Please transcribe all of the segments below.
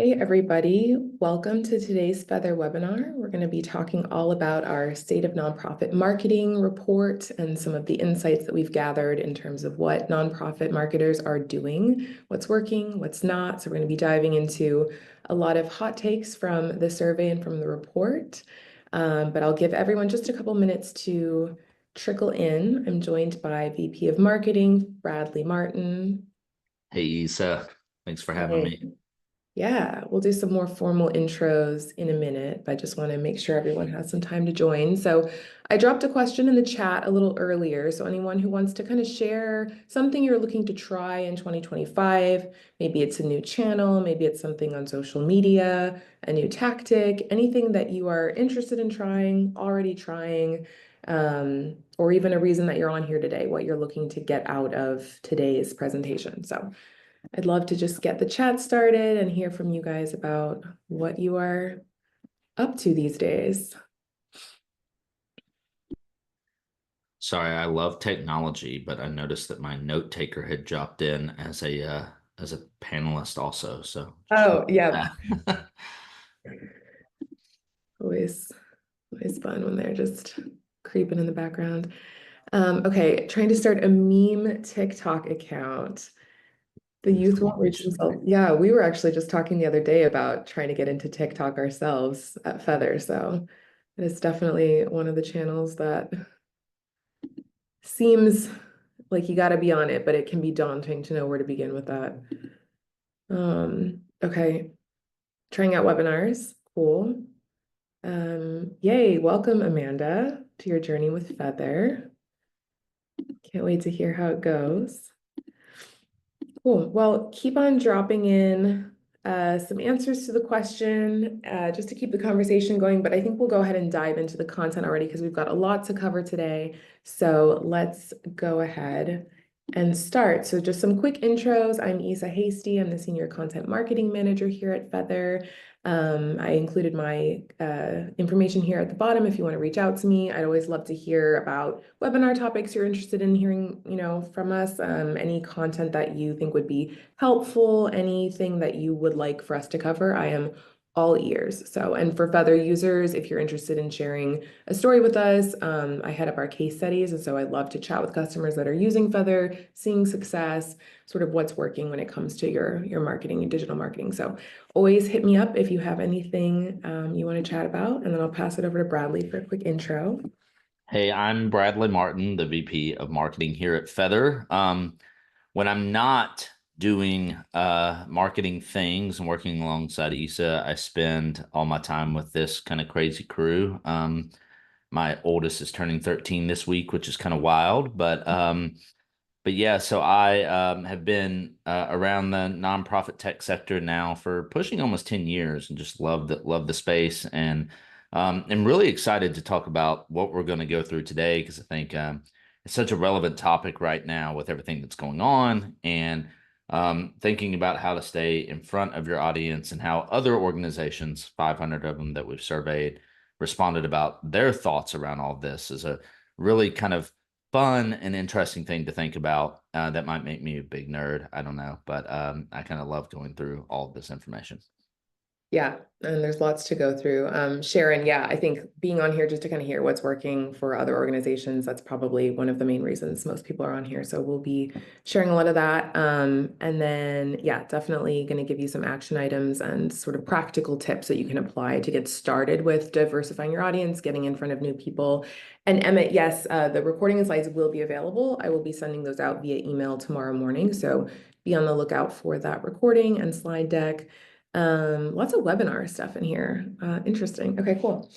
Hey everybody, welcome to today's Feathr webinar. We're going to be talking all about our State of Nonprofit Marketing report and some of the insights that we've gathered in terms of what nonprofit marketers are doing, what's working, what's not. So we're going to be diving into a lot of hot takes from the survey and from the report. But I'll give everyone just a couple minutes to trickle in. I'm joined by VP of Marketing, Bradley Martin. Hey, Isa, thanks for having Hey. me. Yeah, we'll do some more formal intros in a minute, but I just want to make sure everyone has some time to join. So I dropped a question in the chat a little earlier. So anyone who wants to kind of share something you're looking to try in 2025, maybe it's a new channel, maybe it's something on social media, a new tactic, anything that you are interested in trying, already trying, or even a reason that you're on here today, what you're looking to get out of today's presentation. So I'd love to just get the chat started and hear from you guys about what you are up to these days. Sorry, I love technology, but I noticed that my note taker had dropped in as a panelist also. So just Oh, yeah. that. Always, always fun when they're just creeping in the background. Okay, trying to start a meme TikTok account. The youth won't reach themselves. Yeah, we were actually just talking the other day about trying to get into TikTok ourselves at Feathr. So it is definitely one of the channels that seems like you got to be on it, but it can be daunting to know where to begin with that. Okay, trying out webinars, cool. Yay, welcome Amanda to your journey with Feathr. Can't wait to hear how it goes. Cool, well, keep on dropping in some answers to the question just to keep the conversation going, but I think we'll go ahead and dive into the content already because we've got a lot to cover today. So let's go ahead and start. So just some quick intros. I'm Isa Hasty. I'm the Senior Content Marketing Manager here at Feathr. I included my information here at the bottom if you want to reach out to me. I'd always love to hear about webinar topics you're interested in hearing, from us, any content that you think would be helpful, anything that you would like for us to cover. I am all ears. So, and for Feathr users, if you're interested in sharing a story with us, I head up our case studies. And so I'd love to chat with customers that are using Feathr, seeing success, sort of what's working when it comes to your marketing and digital marketing. So always hit me up if you have anything you want to chat about, and then I'll pass it over to Bradley for a quick intro. Hey, I'm Bradley Martin, the VP of Marketing here at Feathr. When I'm not doing marketing things and working alongside Isa, I spend all my time with this kind of crazy crew. My oldest is turning 13 this week, which is kind of wild, but yeah, so I have been around the nonprofit tech sector now for pushing almost 10 years and just love the space, and I'm really excited to talk about what we're going to go through today because I think it's such a relevant topic right now with everything that's going on, and thinking about how to stay in front of your audience and how other organizations, 500 of them that we've surveyed, responded about their thoughts around all this is a really kind of fun and interesting thing to think about. That might make me a big nerd. I don't know, but I kind of love going through all of this information. Yeah, and there's lots to go through. Sharon, yeah, I think being on here just to kind of hear what's working for other organizations, that's probably one of the main reasons most people are on here. So we'll be sharing a lot of that. And then, yeah, definitely going to give you some action items and sort of practical tips that you can apply to get started with diversifying your audience, getting in front of new people. And Emmett, yes, the recording and slides will be available. I will be sending those out via email tomorrow morning. So be on the lookout for that recording and slide deck. Lots of webinar stuff in here. Interesting. Okay, cool.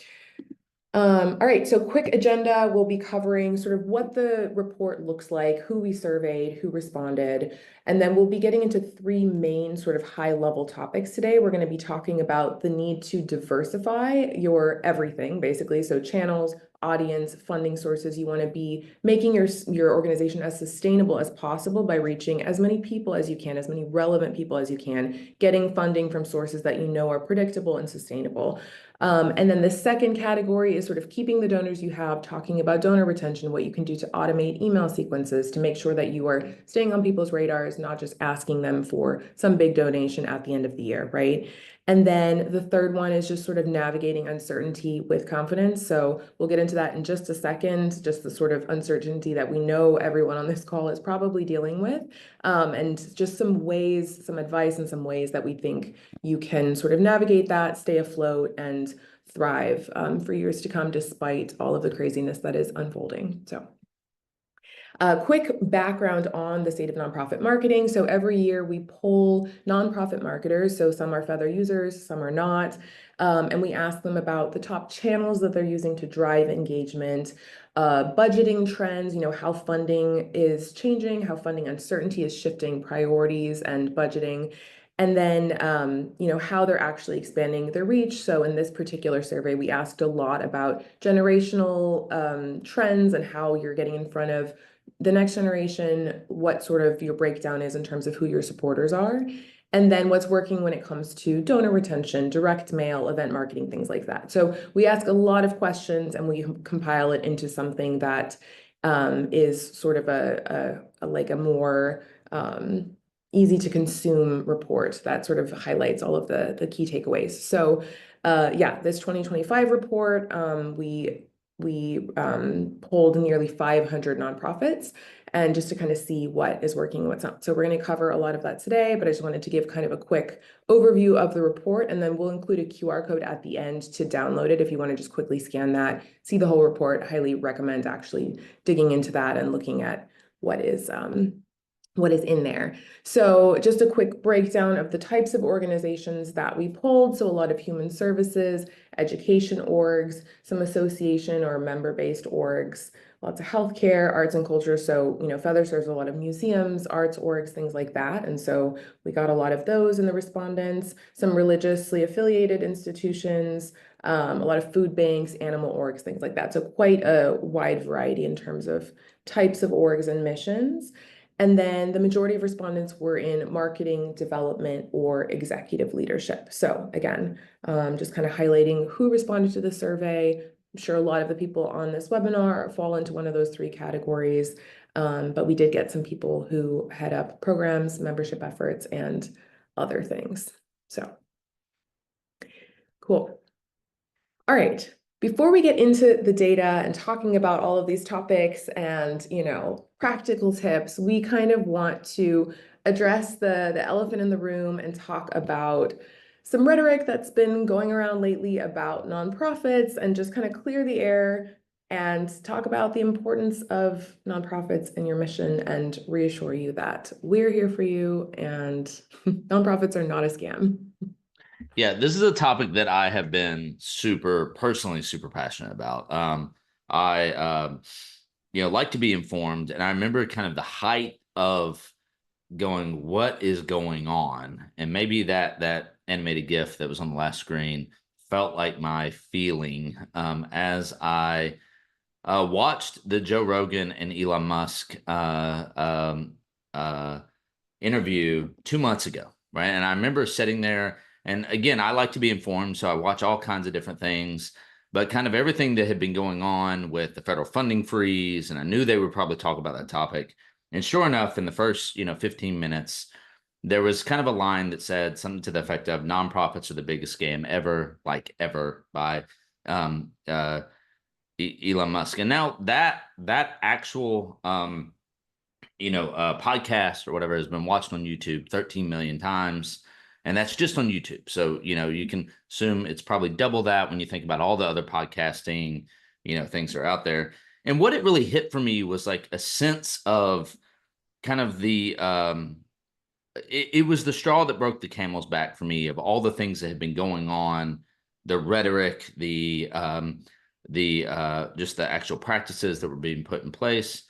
All right, so quick agenda. We'll be covering sort of what the report looks like, who we surveyed, who responded, and then we'll be getting into three main sort of high-level topics today. We're going to be talking about the need to diversify your everything, basically. So channels, audience, funding sources. You want to be making your organization as sustainable as possible by reaching as many people as you can, as many relevant people as you can, getting funding from sources that you know are predictable and sustainable. And then the second category is sort of keeping the donors you have, talking about donor retention, what you can do to automate email sequences to make sure that you are staying on people's radars, not just asking them for some big donation at the end of the year, right? And then the third one is just sort of navigating uncertainty with confidence. So we'll get into that in just a second, just the sort of uncertainty that we know everyone on this call is probably dealing with, and just some ways, some advice and some ways that we think you can sort of navigate that, stay afloat, and thrive for years to come, despite all of the craziness that is unfolding. So a quick background on the state of nonprofit marketing. So every year we poll nonprofit marketers. So some are Feathr users, some are not. And we ask them about the top channels that they're using to drive engagement, budgeting trends, how funding is changing, how funding uncertainty is shifting priorities and budgeting, and then how they're actually expanding their reach. So in this particular survey, we asked a lot about generational trends and how you're getting in front of the next generation, what sort of your breakdown is in terms of who your supporters are, and then what's working when it comes to donor retention, direct mail, event marketing, things like that. So we ask a lot of questions and we compile it into something that is sort of a more easy to consume report that sort of highlights all of the key takeaways. So yeah, this 2025 report, we polled nearly 500 nonprofits, and just to kind of see what is working and what's not. So we're going to cover a lot of that today, but I just wanted to give kind of a quick overview of the report, and then we'll include a QR code at the end to download it if you want to just quickly scan that, see the whole report. I highly recommend actually digging into that and looking at what is in there. So just a quick breakdown of the types of organizations that we polled. So a lot of human services, education orgs, some association or member-based orgs, lots of healthcare, arts and culture. So, Feathr serves a lot of museums, arts orgs, things like that. And so we got a lot of those in the respondents, some religiously affiliated institutions, a lot of food banks, animal orgs, things like that. So quite a wide variety in terms of types of orgs and missions. And then the majority of respondents were in marketing, development, or executive leadership. So again, just kind of highlighting who responded to the survey. I'm sure a lot of the people on this webinar fall into one of those three categories, but we did get some people who head up programs, membership efforts, and other things. So cool. All right. Before we get into the data and talking about all of these topics and, practical tips, we kind of want to address the elephant in the room and talk about some rhetoric that's been going around lately about nonprofits, and just kind of clear the air and talk about the importance of nonprofits in your mission and reassure you that we're here for you and nonprofits are not a scam. Yeah, this is a topic that I have been personally super passionate about. I like to be informed, and I remember kind of the height of going, what is going on? And maybe that animated GIF that was on the last screen felt like my feeling as I watched the Joe Rogan and Elon Musk interview 2 months ago, right? And I remember sitting there, and again, I like to be informed, so I watch all kinds of different things, but kind of everything that had been going on with the federal funding freeze, and I knew they would probably talk about that topic. And sure enough, in the first 15 minutes, there was kind of a line that said something to the effect of nonprofits are the biggest scam ever, like ever, by Elon Musk. And now that actual podcast or whatever has been watched on YouTube 13 million times. And that's just on YouTube. So, you can assume it's probably double that when you think about all the other podcasting, things that are out there. And what it really hit for me was like a sense of kind of it was the straw that broke the camel's back for me, of all the things that had been going on, the rhetoric, just the actual practices that were being put in place.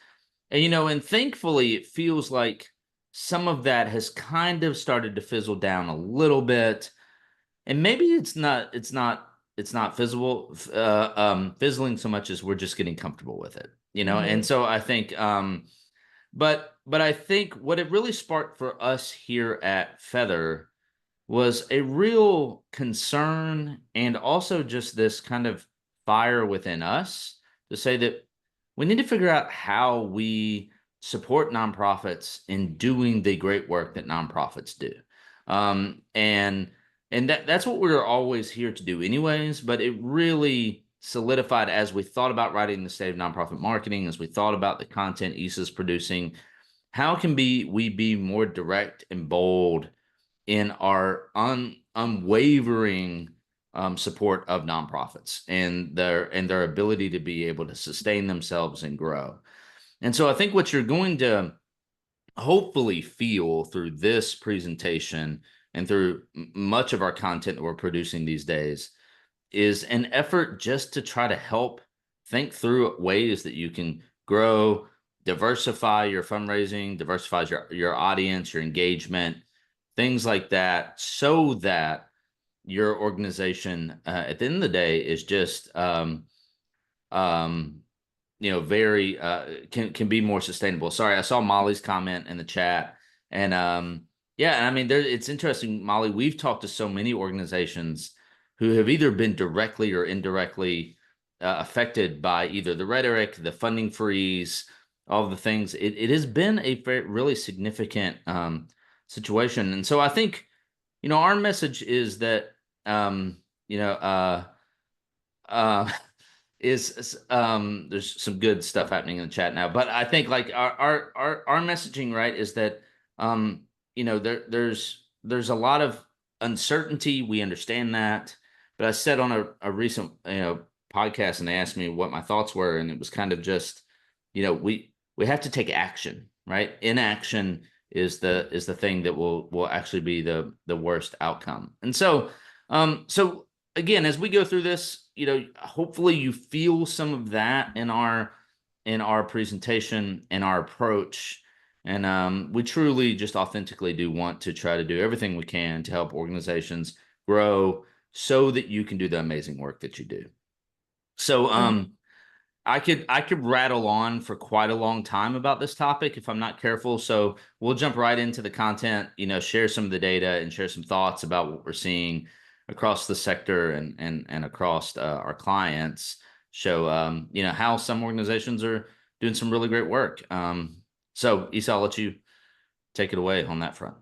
And thankfully it feels like some of that has kind of started to fizzle down a little bit. And maybe it's not fizzling so much as we're just getting comfortable with it. And so I think but I think what it really sparked for us here at Feathr was a real concern, and also just this kind of fire within us to say that we need to figure out how we support nonprofits in doing the great work that nonprofits do. And And that's what we're always here to do anyways, but it really solidified as we thought about writing the state of nonprofit marketing, as we thought about the content ISA's producing, how can we be more direct and bold in our unwavering support of nonprofits and their ability to be able to sustain themselves and grow. And so I think what you're going to hopefully feel through this presentation and through much of our content that we're producing these days is an effort just to try to help think through ways that you can grow, diversify your fundraising, diversify your audience, your engagement, things like that, so that your organization at the end of the day is just um, very can be more sustainable. Sorry, I saw Molly's comment in the chat, and yeah, and I mean, it's interesting, Molly. We've talked to so many organizations who have either been directly or indirectly affected by either the rhetoric, the funding freeze, all the things. It has been a really significant situation, and so I think our message is that um, you know uh, there's some good stuff happening in the chat now, but I think like our messaging, right, is that there's a lot of uncertainty. We understand that, but I said on a recent podcast, and they asked me what my thoughts were, and it was kind of just we have to take action, right? Inaction is the thing that will actually be the worst outcome. And so again, as we go through this, hopefully you feel some of that in our presentation and our approach. And we truly just authentically do want to try to do everything we can to help organizations grow so that you can do the amazing work that you do. So I could rattle on for quite a long time about this topic if I'm not careful. So we'll jump right into the content, share some of the data and share some thoughts about what we're seeing across the sector and across our clients. Show how some organizations are doing some really great work. So Isa, I'll let you take it away on that front.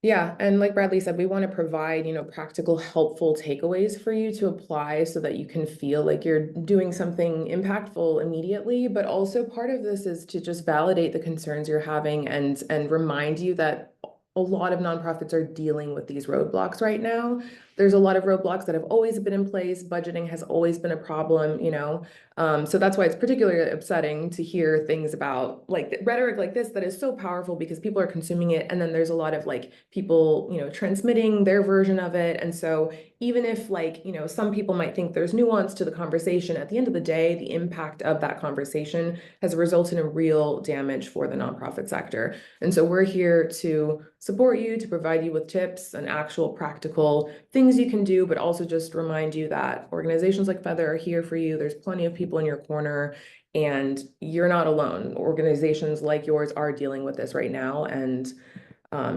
Yeah, and like Bradley said, we want to provide, practical, helpful takeaways for you to apply so that you can feel like you're doing something impactful immediately. But also part of this is to just validate the concerns you're having and remind you that a lot of nonprofits are dealing with these roadblocks right now. There's a lot of roadblocks that have always been in place. Budgeting has always been a problem. So that's why it's particularly upsetting to hear things about like rhetoric like this that is so powerful because people are consuming it. And then there's a lot of like people, transmitting their version of it. And so even if like, some people might think there's nuance to the conversation, at the end of the day, the impact of that conversation has resulted in real damage for the nonprofit sector. And so we're here to support you, to provide you with tips and actual practical things you can do, but also just remind you that organizations like Feathr are here for you. There's plenty of people in your corner and you're not alone. Organizations like yours are dealing with this right now, and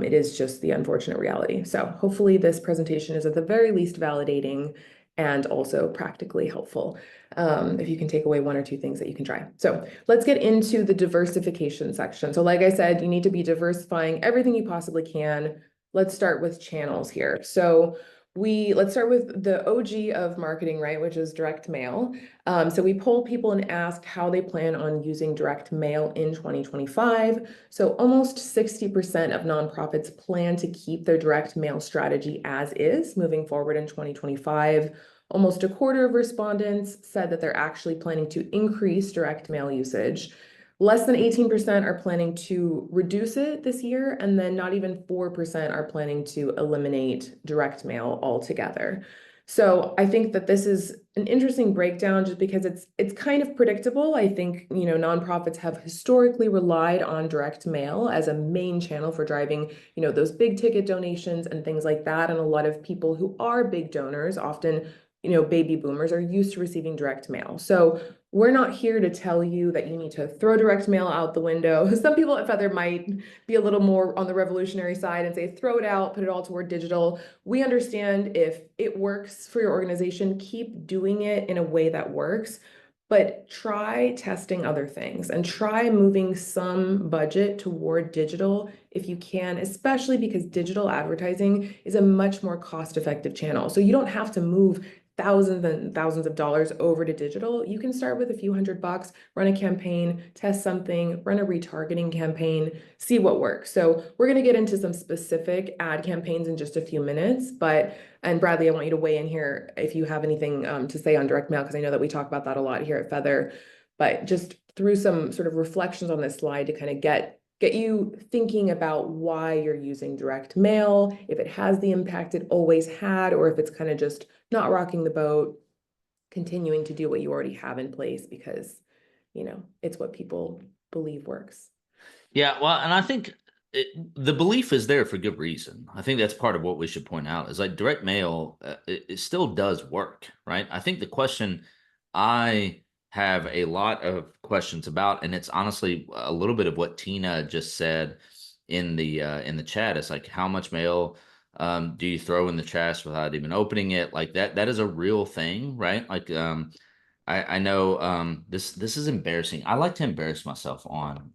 it is just the unfortunate reality. So hopefully this presentation is at the very least validating and also practically helpful. If you can take away one or two things that you can try. So let's get into the diversification section. So like I said, you need to be diversifying everything you possibly can. Let's start with channels here. So let's start with the OG of marketing, right, which is direct mail. So we polled people and asked how they plan on using direct mail in 2025. So almost 60% of nonprofits plan to keep their direct mail strategy as is moving forward in 2025. Almost a quarter of respondents said that they're actually planning to increase direct mail usage. Less than 18% are planning to reduce it this year, and then not even 4% are planning to eliminate direct mail altogether. So I think that this is an interesting breakdown just because it's kind of predictable. I think, nonprofits have historically relied on direct mail as a main channel for driving, those big ticket donations and things like that. And a lot of people who are big donors, often, baby boomers, are used to receiving direct mail. So we're not here to tell you that you need to throw direct mail out the window. Some people at Feathr might be a little more on the revolutionary side and say, throw it out, put it all toward digital. We understand if it works for your organization, keep doing it in a way that works. but try testing other things and try moving some budget toward digital if you can, especially because digital advertising is a much more cost-effective channel. So you don't have to move thousands and thousands of dollars over to digital. You can start with a few $100, run a campaign, test something, run a retargeting campaign, see what works. So we're going to get into some specific ad campaigns in just a few minutes, and Bradley, I want you to weigh in here if you have anything to say on direct mail, because I know that we talk about that a lot here at Feathr, but just through some sort of reflections on this slide to kind of get you thinking about why you're using direct mail, if it has the impact it always had, or if it's kind of just not rocking the boat, continuing to do what you already have in place because, it's what people believe works. Yeah, well, and I think the belief is there for good reason. I think that's part of what we should point out is like direct mail, it still does work, right? I think the question I have a lot of questions about, and it's honestly a little bit of what Tina just said in the chat. It's like how much mail do you throw in the trash without even opening it? Like that is a real thing, right? Like I know this is embarrassing. I like to embarrass myself on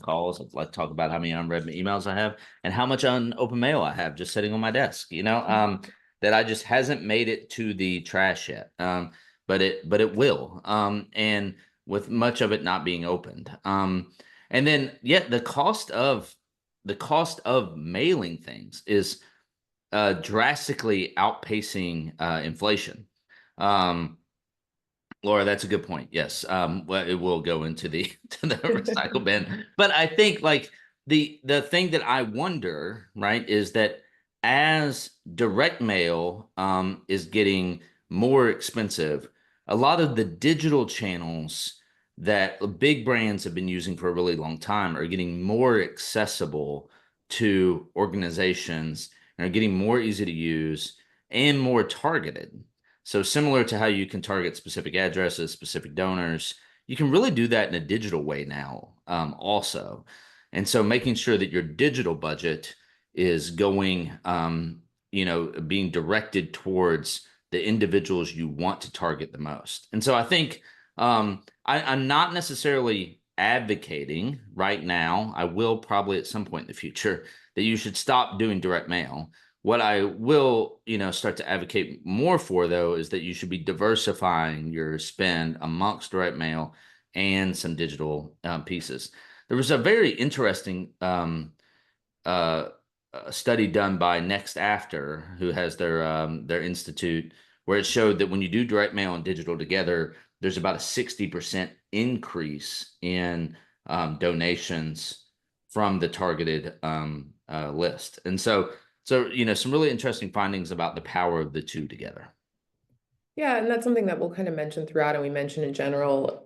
calls. I like to talk about how many unread emails I have and how much unopened mail I have just sitting on my desk, that I just hasn't made it to the trash yet. But it will. And with much of it not being opened. And then yet the cost of mailing things is drastically outpacing inflation. Um, Laura, that's a good point. Yes, well, it will go into the to the recycle bin. But I think like the thing that I wonder, right, is that as direct mail is getting more expensive, a lot of the digital channels that the big brands have been using for a really long time are getting more accessible to organizations and are getting more easy to use and more targeted. So similar to how you can target specific addresses, specific donors, you can really do that in a digital way now, also. And so making sure that your digital budget is going, being directed towards the individuals you want to target the most. And so I think I'm not necessarily advocating right now. I will probably at some point in the future that you should stop doing direct mail. What I will, start to advocate more for, though, is that you should be diversifying your spend amongst direct mail and some digital pieces. There was a very interesting uh, study done by Next After, who has their institute, where it showed that when you do direct mail and digital together, there's about a 60% increase in donations from the targeted list. And so, some really interesting findings about the power of the two together. Yeah, and that's something that we'll kind of mention throughout, and we mention in general,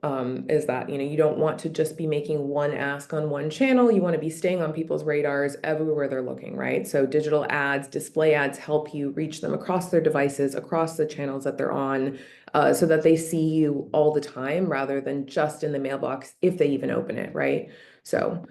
is that, you don't want to just be making one ask on one channel. You want to be staying on people's radars everywhere they're looking, right? So digital ads, display ads help you reach them across their devices, across the channels that they're on, so that they see you all the time rather than just in the mailbox if they even open it, right? So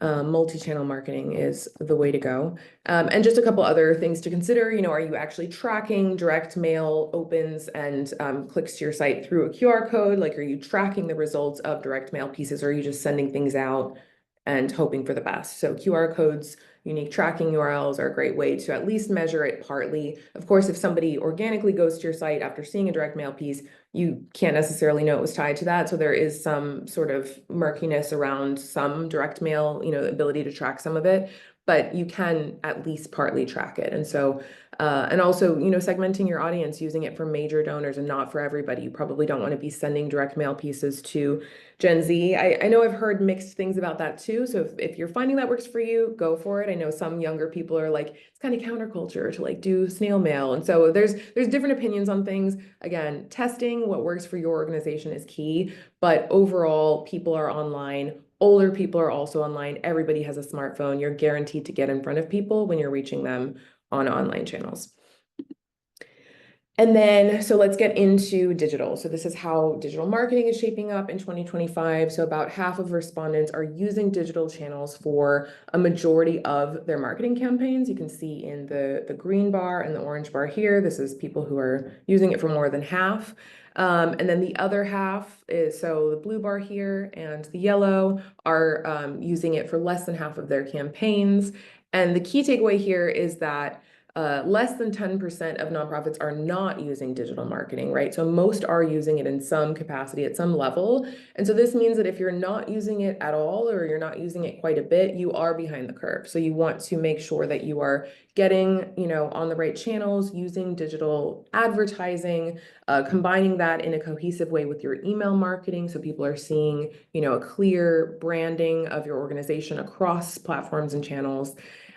multi-channel marketing is the way to go. And just a couple other things to consider, are you actually tracking direct mail opens and clicks to your site through a QR code? Like, are you tracking the results of direct mail pieces, or are you just sending things out and hoping for the best? So QR codes, unique tracking URLs are a great way to at least measure it partly. Of course, if somebody organically goes to your site after seeing a direct mail piece, you can't necessarily know it was tied to that. So there is some sort of murkiness around some direct mail, ability to track some of it, but you can at least partly track it. And so, and also, segmenting your audience, using it for major donors and not for everybody. You probably don't want to be sending direct mail pieces to Gen Z. I know I've heard mixed things about that too. So if you're finding that works for you, go for it. I know some younger people are like, it's kind of counterculture to like do snail mail. And so there's different opinions on things. Again, testing what works for your organization is key, but overall, people are online. Older people are also online. Everybody has a smartphone. You're guaranteed to get in front of people when you're reaching them on online channels. And then, so let's get into digital. So this is how digital marketing is shaping up in 2025. So about half of respondents are using digital channels for a majority of their marketing campaigns. You can see in the green bar and the orange bar here, this is people who are using it for more than half. And then the other half is, so the blue bar here and the yellow are using it for less than half of their campaigns. And the key takeaway here is that less than 10% of nonprofits are not using digital marketing, right? So most are using it in some capacity at some level. And so this means that if you're not using it at all, or you're not using it quite a bit, you are behind the curve. So you want to make sure that you are getting, on the right channels, using digital advertising, combining that in a cohesive way with your email marketing. So people are seeing, a clear branding of your organization across platforms and channels.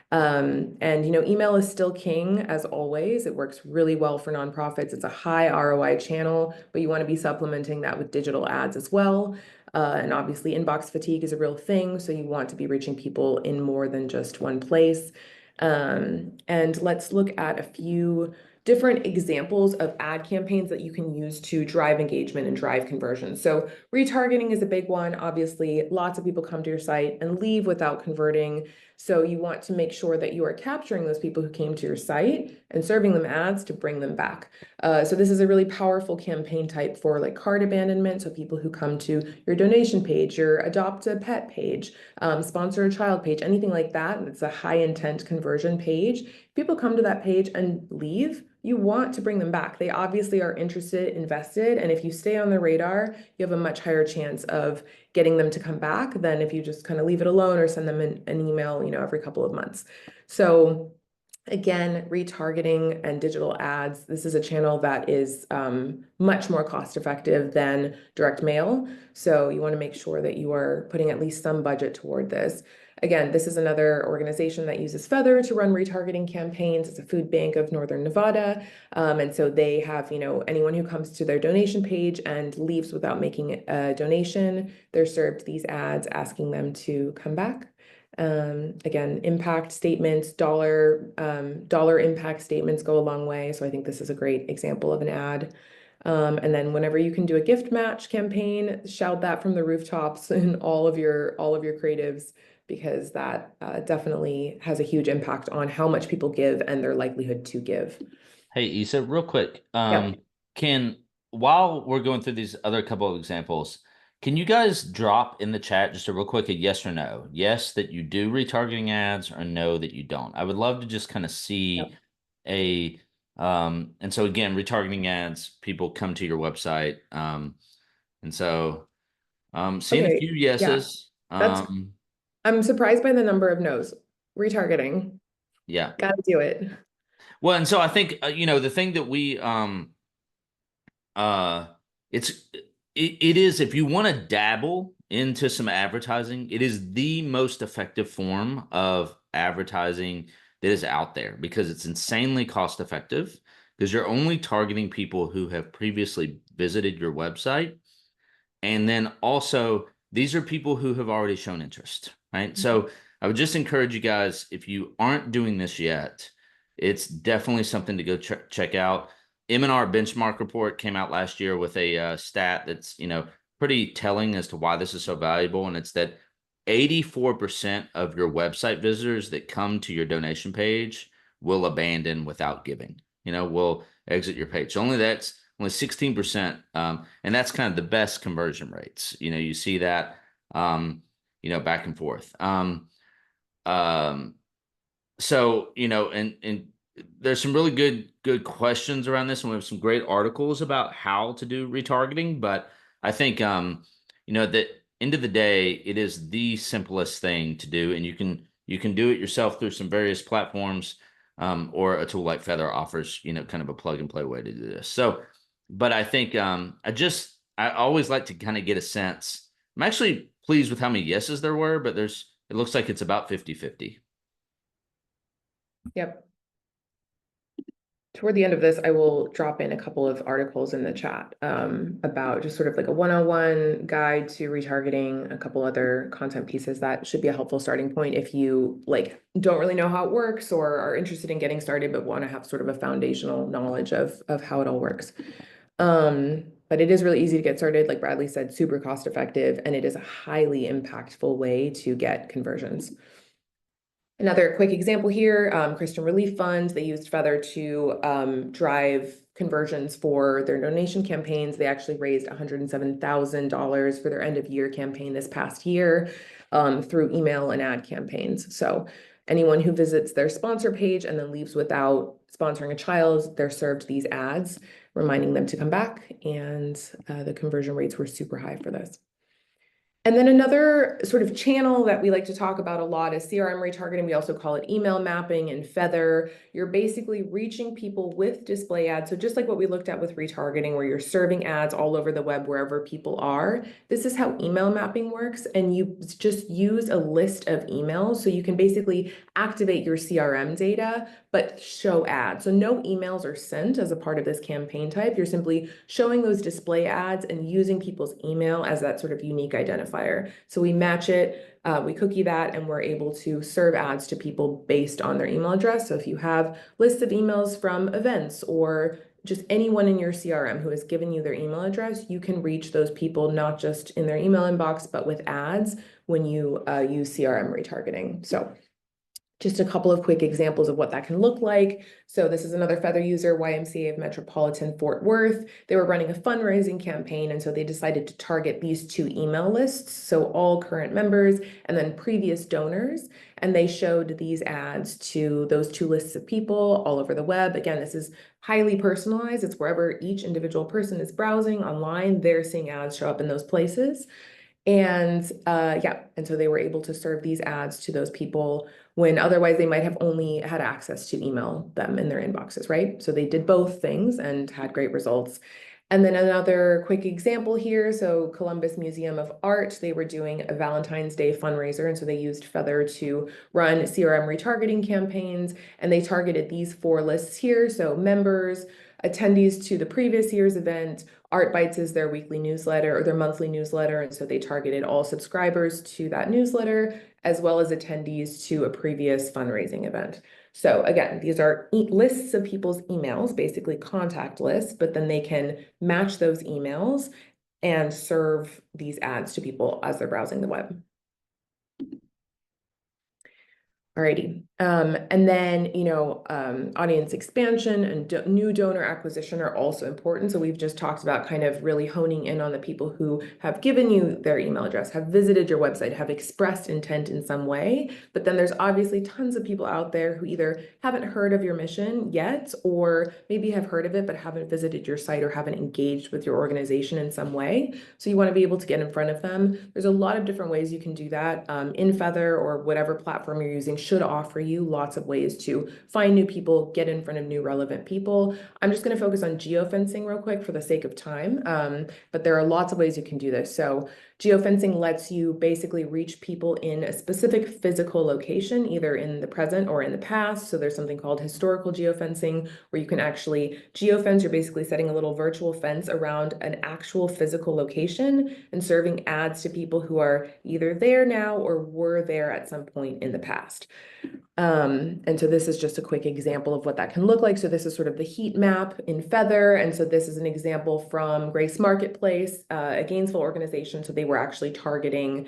And email is still king as always. It works really well for nonprofits. It's a high ROI channel, but you want to be supplementing that with digital ads as well. And obviously, inbox fatigue is a real thing, so you want to be reaching people in more than just one place. And let's look at a few different examples of ad campaigns that you can use to drive engagement and drive conversion. So retargeting is a big one. Obviously, lots of people come to your site and leave without converting. So you want to make sure that you are capturing those people who came to your site and serving them ads to bring them back. So this is a really powerful campaign type for like cart abandonment. So people who come to your donation page, your adopt a pet page, sponsor a child page, anything like that. It's a high intent conversion page. People come to that page and leave, you want to bring them back. They obviously are interested, invested, and if you stay on the radar, you have a much higher chance of getting them to come back than if you just kind of leave it alone or send them an email, every couple of months. So again, retargeting and digital ads, this is a channel that is much more cost effective than direct mail. So you want to make sure that you are putting at least some budget toward this. Again, this is another organization that uses Feathr to run retargeting campaigns. It's a food bank of Northern Nevada. And so they have, anyone who comes to their donation page and leaves without making a donation, they're served these ads asking them to come back. Again, impact statements, dollar impact statements go a long way. So I think this is a great example of an ad. And then whenever you can do a gift match campaign, shout that from the rooftops in all of your creatives, because that definitely has a huge impact on how much people give and their likelihood to give. Hey, Issa, real quick, Yep. can while we're going through these other couple of examples, can you guys drop in the chat just a real quick a yes or no? Yes, that you do retargeting ads, or no, that you don't. I would love to just kind of see Yep. a and so again, retargeting ads, people come to your website. And so seeing a Okay. few Yeah. yeses. That's I'm surprised by the number of no's. Retargeting. Yeah. Gotta do it. Well, and so I think the thing that we uh it's it is, if you want to dabble into some advertising, it is the most effective form of advertising that is out there, because it's insanely cost effective, because you're only targeting people who have previously visited your website. And then also, these are people who have already shown interest, right? So I would just encourage you guys, if you aren't doing this yet, it's definitely something to go check out. M&R benchmark report came out last year with a stat that's, pretty telling as to why this is so valuable. And it's that 84% of your website visitors that come to your donation page will abandon without giving, will exit your page. So only 16%. And that's kind of the best conversion rates. You see that, back and forth. Um, so, and there's some really good questions around this, and we have some great articles about how to do retargeting. But I think, that end of the day, it is the simplest thing to do, and you can do it yourself through some various platforms, or a tool like Feathr offers, kind of a plug and play way to do this. So, but I think, I always like to kind of get a sense. I'm actually pleased with how many yeses there were, but it looks like it's about 50-50. Yep. toward the end of this, I will drop in a couple of articles in the chat about just sort of like a one-on-one guide to retargeting, a couple other content pieces that should be a helpful starting point if you like don't really know how it works or are interested in getting started but want to have sort of a foundational knowledge of how it all works. But it is really easy to get started, like Bradley said, super cost effective, and it is a highly impactful way to get conversions. Another quick example here, Christian Relief Fund, they used Feathr to drive conversions for their donation campaigns. They actually raised $107,000 for their end of year campaign this past year through email and ad campaigns. So anyone who visits their sponsor page and then leaves without sponsoring a child, they're served these ads, reminding them to come back, and the conversion rates were super high for this. And then another sort of channel that we like to talk about a lot is CRM retargeting. We also call it email mapping and Feathr. You're basically reaching people with display ads. So just like what we looked at with retargeting, where you're serving ads all over the web wherever people are, this is how email mapping works. And you just use a list of emails. So you can basically activate your CRM data, but show ads. So no emails are sent as a part of this campaign type. You're simply showing those display ads and using people's email as that sort of unique identifier. So we match it, we cookie that, and we're able to serve ads to people based on their email address. So if you have lists of emails from events or just anyone in your CRM who has given you their email address, you can reach those people not just in their email inbox, but with ads when you use CRM retargeting. So just a couple of quick examples of what that can look like. So this is another Feathr user, YMCA of Metropolitan Fort Worth. They were running a fundraising campaign, and so they decided to target these two email lists, so all current members and then previous donors. And they showed these ads to those two lists of people all over the web. Again, this is highly personalized. It's wherever each individual person is browsing online, they're seeing ads show up in those places. And so they were able to serve these ads to those people when otherwise they might have only had access to email them in their inboxes, right? So they did both things and had great results. And then another quick example here. So Columbus Museum of Art, they were doing a Valentine's Day fundraiser. And so they used Feathr to run CRM retargeting campaigns. And they targeted these four lists here. So members, attendees to the previous year's event, Art Bites is their weekly newsletter or their monthly newsletter. And so they targeted all subscribers to that newsletter, as well as attendees to a previous fundraising event. So again, these are lists of people's emails, basically contact lists, but then they can match those emails and serve these ads to people as they're browsing the web. Alrighty. And then, audience expansion and new donor acquisition are also important. So we've just talked about kind of really honing in on the people who have given you their email address, have visited your website, have expressed intent in some way. But then there's obviously tons of people out there who either haven't heard of your mission yet, or maybe have heard of it, but haven't visited your site or haven't engaged with your organization in some way. So you want to be able to get in front of them. There's a lot of different ways you can do that. In Feathr or whatever platform you're using should offer you lots of ways to find new people, get in front of new relevant people. I'm just going to focus on geofencing real quick for the sake of time, but there are lots of ways you can do this. So geofencing lets you basically reach people in a specific physical location, either in the present or in the past. So there's something called historical geofencing, where you can actually geofence. You're basically setting a little virtual fence around an actual physical location and serving ads to people who are either there now or were there at some point in the past. And so this is just a quick example of what that can look like. So this is sort of the heat map in Feathr. And so this is an example from Grace Marketplace, a Gainesville organization. So they were actually targeting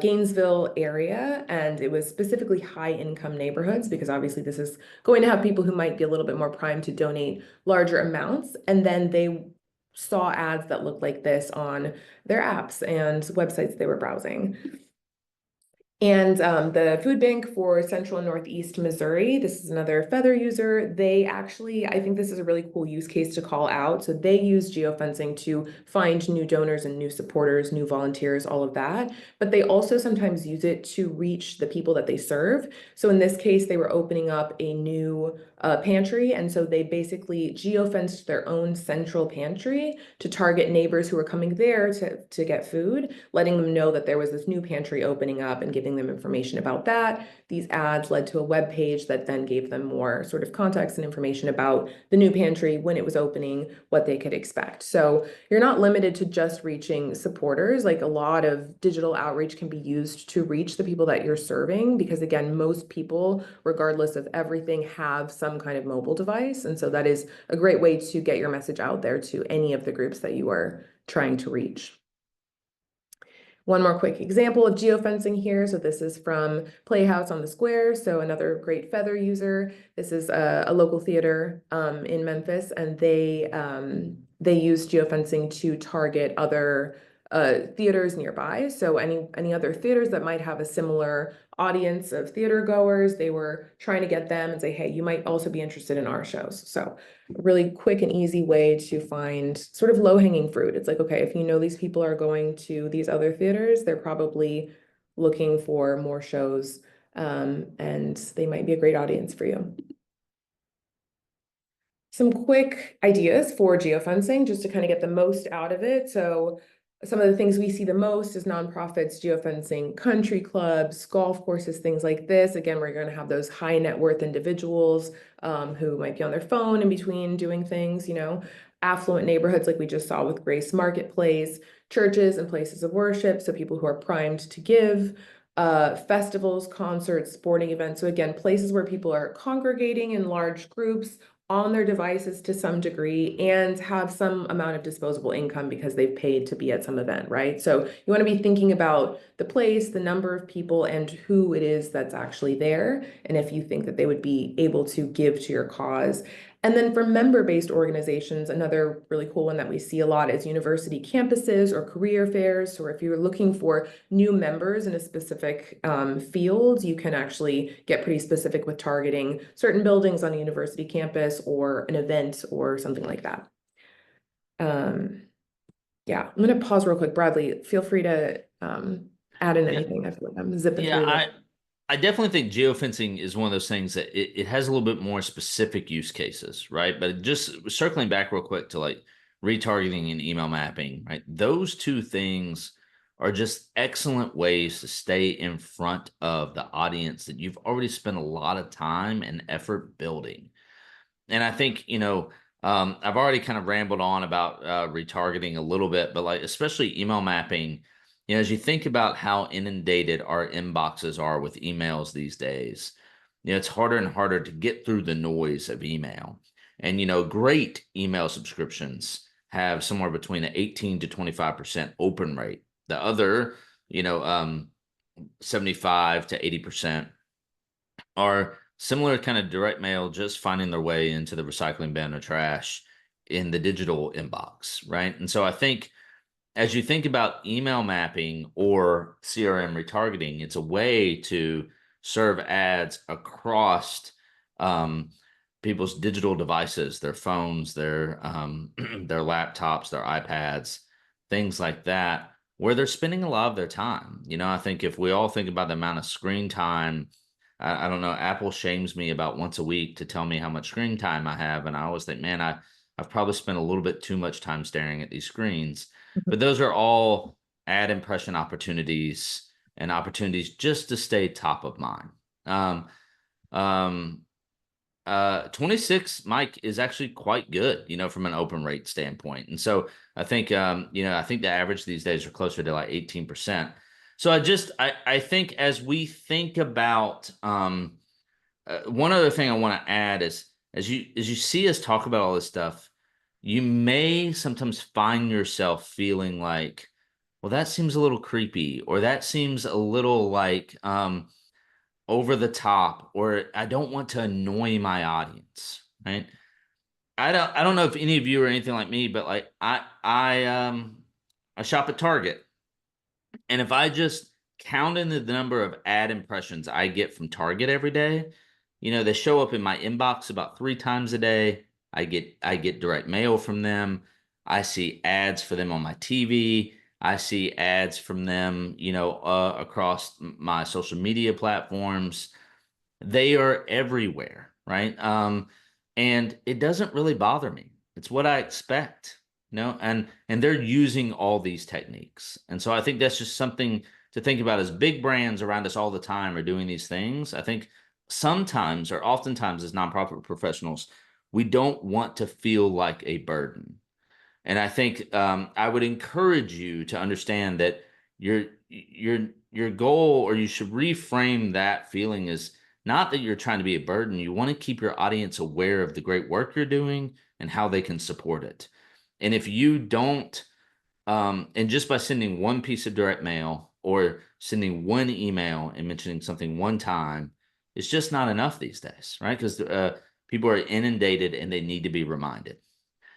Gainesville area, and it was specifically high income neighborhoods, because obviously this is going to have people who might be a little bit more primed to donate larger amounts. And then they saw ads that looked like this on their apps and websites they were browsing. And the food bank for Central and Northeast Missouri, this is another Feathr user. They actually, I think this is a really cool use case to call out. So they use geofencing to find new donors and new supporters, new volunteers, all of that. But they also sometimes use it to reach the people that they serve. So in this case, they were opening up a new pantry. And so they basically geofenced their own central pantry to target neighbors who were coming there to get food, letting them know that there was this new pantry opening up and giving them information about that. These ads led to a web page that then gave them more sort of context and information about the new pantry, when it was opening, what they could expect. So you're not limited to just reaching supporters. Like, a lot of digital outreach can be used to reach the people that you're serving, because again, most people, regardless of everything, have some kind of mobile device. And so that is a great way to get your message out there to any of the groups that you are trying to reach. One more quick example of geofencing here. So this is from Playhouse on the Square. So another great Feathr user. This is a local theater in Memphis, and they use geofencing to target other theaters nearby. So any other theaters that might have a similar audience of theater goers, they were trying to get them and say, hey, you might also be interested in our shows. So a really quick and easy way to find sort of low-hanging fruit. It's like, okay, if you know these people are going to these other theaters, they're probably looking for more shows, and they might be a great audience for you. Some quick ideas for geofencing, just to kind of get the most out of it. So some of the things we see the most is nonprofits geofencing country clubs, golf courses, things like this. Again, we're going to have those high net worth individuals who might be on their phone in between doing things, affluent neighborhoods like we just saw with Grace Marketplace, churches and places of worship, so people who are primed to give, festivals, concerts, sporting events. So again, places where people are congregating in large groups on their devices to some degree and have some amount of disposable income because they've paid to be at some event, right? So you want to be thinking about the place, the number of people, and who it is that's actually there, and if you think that they would be able to give to your cause. And then for member-based organizations, another really cool one that we see a lot is university campuses or career fairs. So if you're looking for new members in a specific field, you can actually get pretty specific with targeting certain buildings on a university campus or an event or something like that. Yeah, I'm going to pause real quick. Bradley, feel free to add in anything. I feel like I'm zipping Yeah, through this. I definitely think geofencing is one of those things that it has a little bit more specific use cases, right? But just circling back real quick to like retargeting and email mapping, right? Those two things are just excellent ways to stay in front of the audience that you've already spent a lot of time and effort building. And I think, I've already kind of rambled on about retargeting a little bit, but like especially email mapping, as you think about how inundated our inboxes are with emails these days, it's harder and harder to get through the noise of email. And, great email subscriptions have somewhere between an 18 to 25% open rate. The other, 75 to 80% are similar kind of direct mail, just finding their way into the recycling bin or trash in the digital inbox, right? And so I think as you think about email mapping or CRM retargeting, it's a way to serve ads across people's digital devices, their phones, their their laptops, their iPads, things like that, where they're spending a lot of their time. I think if we all think about the amount of screen time, I don't know, Apple shames me about once a week to tell me how much screen time I have, and I always think, man, I've probably spent a little bit too much time staring at these screens. But those are all ad impression opportunities and opportunities just to stay top of mind. Um, um, 26, Mike, is actually quite good, from an open rate standpoint. And so I think, I think the average these days are closer to like 18%. So I think as we think about, one other thing I want to add is as you see us talk about all this stuff, you may sometimes find yourself feeling like, well, that seems a little creepy, or that seems a little like over the top, or I don't want to annoy my audience, right? I don't know if any of you are anything like me, but like I shop at Target, and if I just count in the number of ad impressions I get from Target every day, they show up in my inbox about 3 times a day. I get direct mail from them. I see ads for them on my TV. I see ads from them, across my social media platforms. They are everywhere, right? And it doesn't really bother me. It's what I expect, and they're using all these techniques. And so I think that's just something to think about as big brands around us all the time are doing these things. I think sometimes or oftentimes as nonprofit professionals, we don't want to feel like a burden. And I think I would encourage you to understand that your goal, or you should reframe that feeling, is not that you're trying to be a burden. You want to keep your audience aware of the great work you're doing and how they can support it. And if you don't, and just by sending one piece of direct mail or sending one email and mentioning something one time, it's just not enough these days, right? Because people are inundated and they need to be reminded.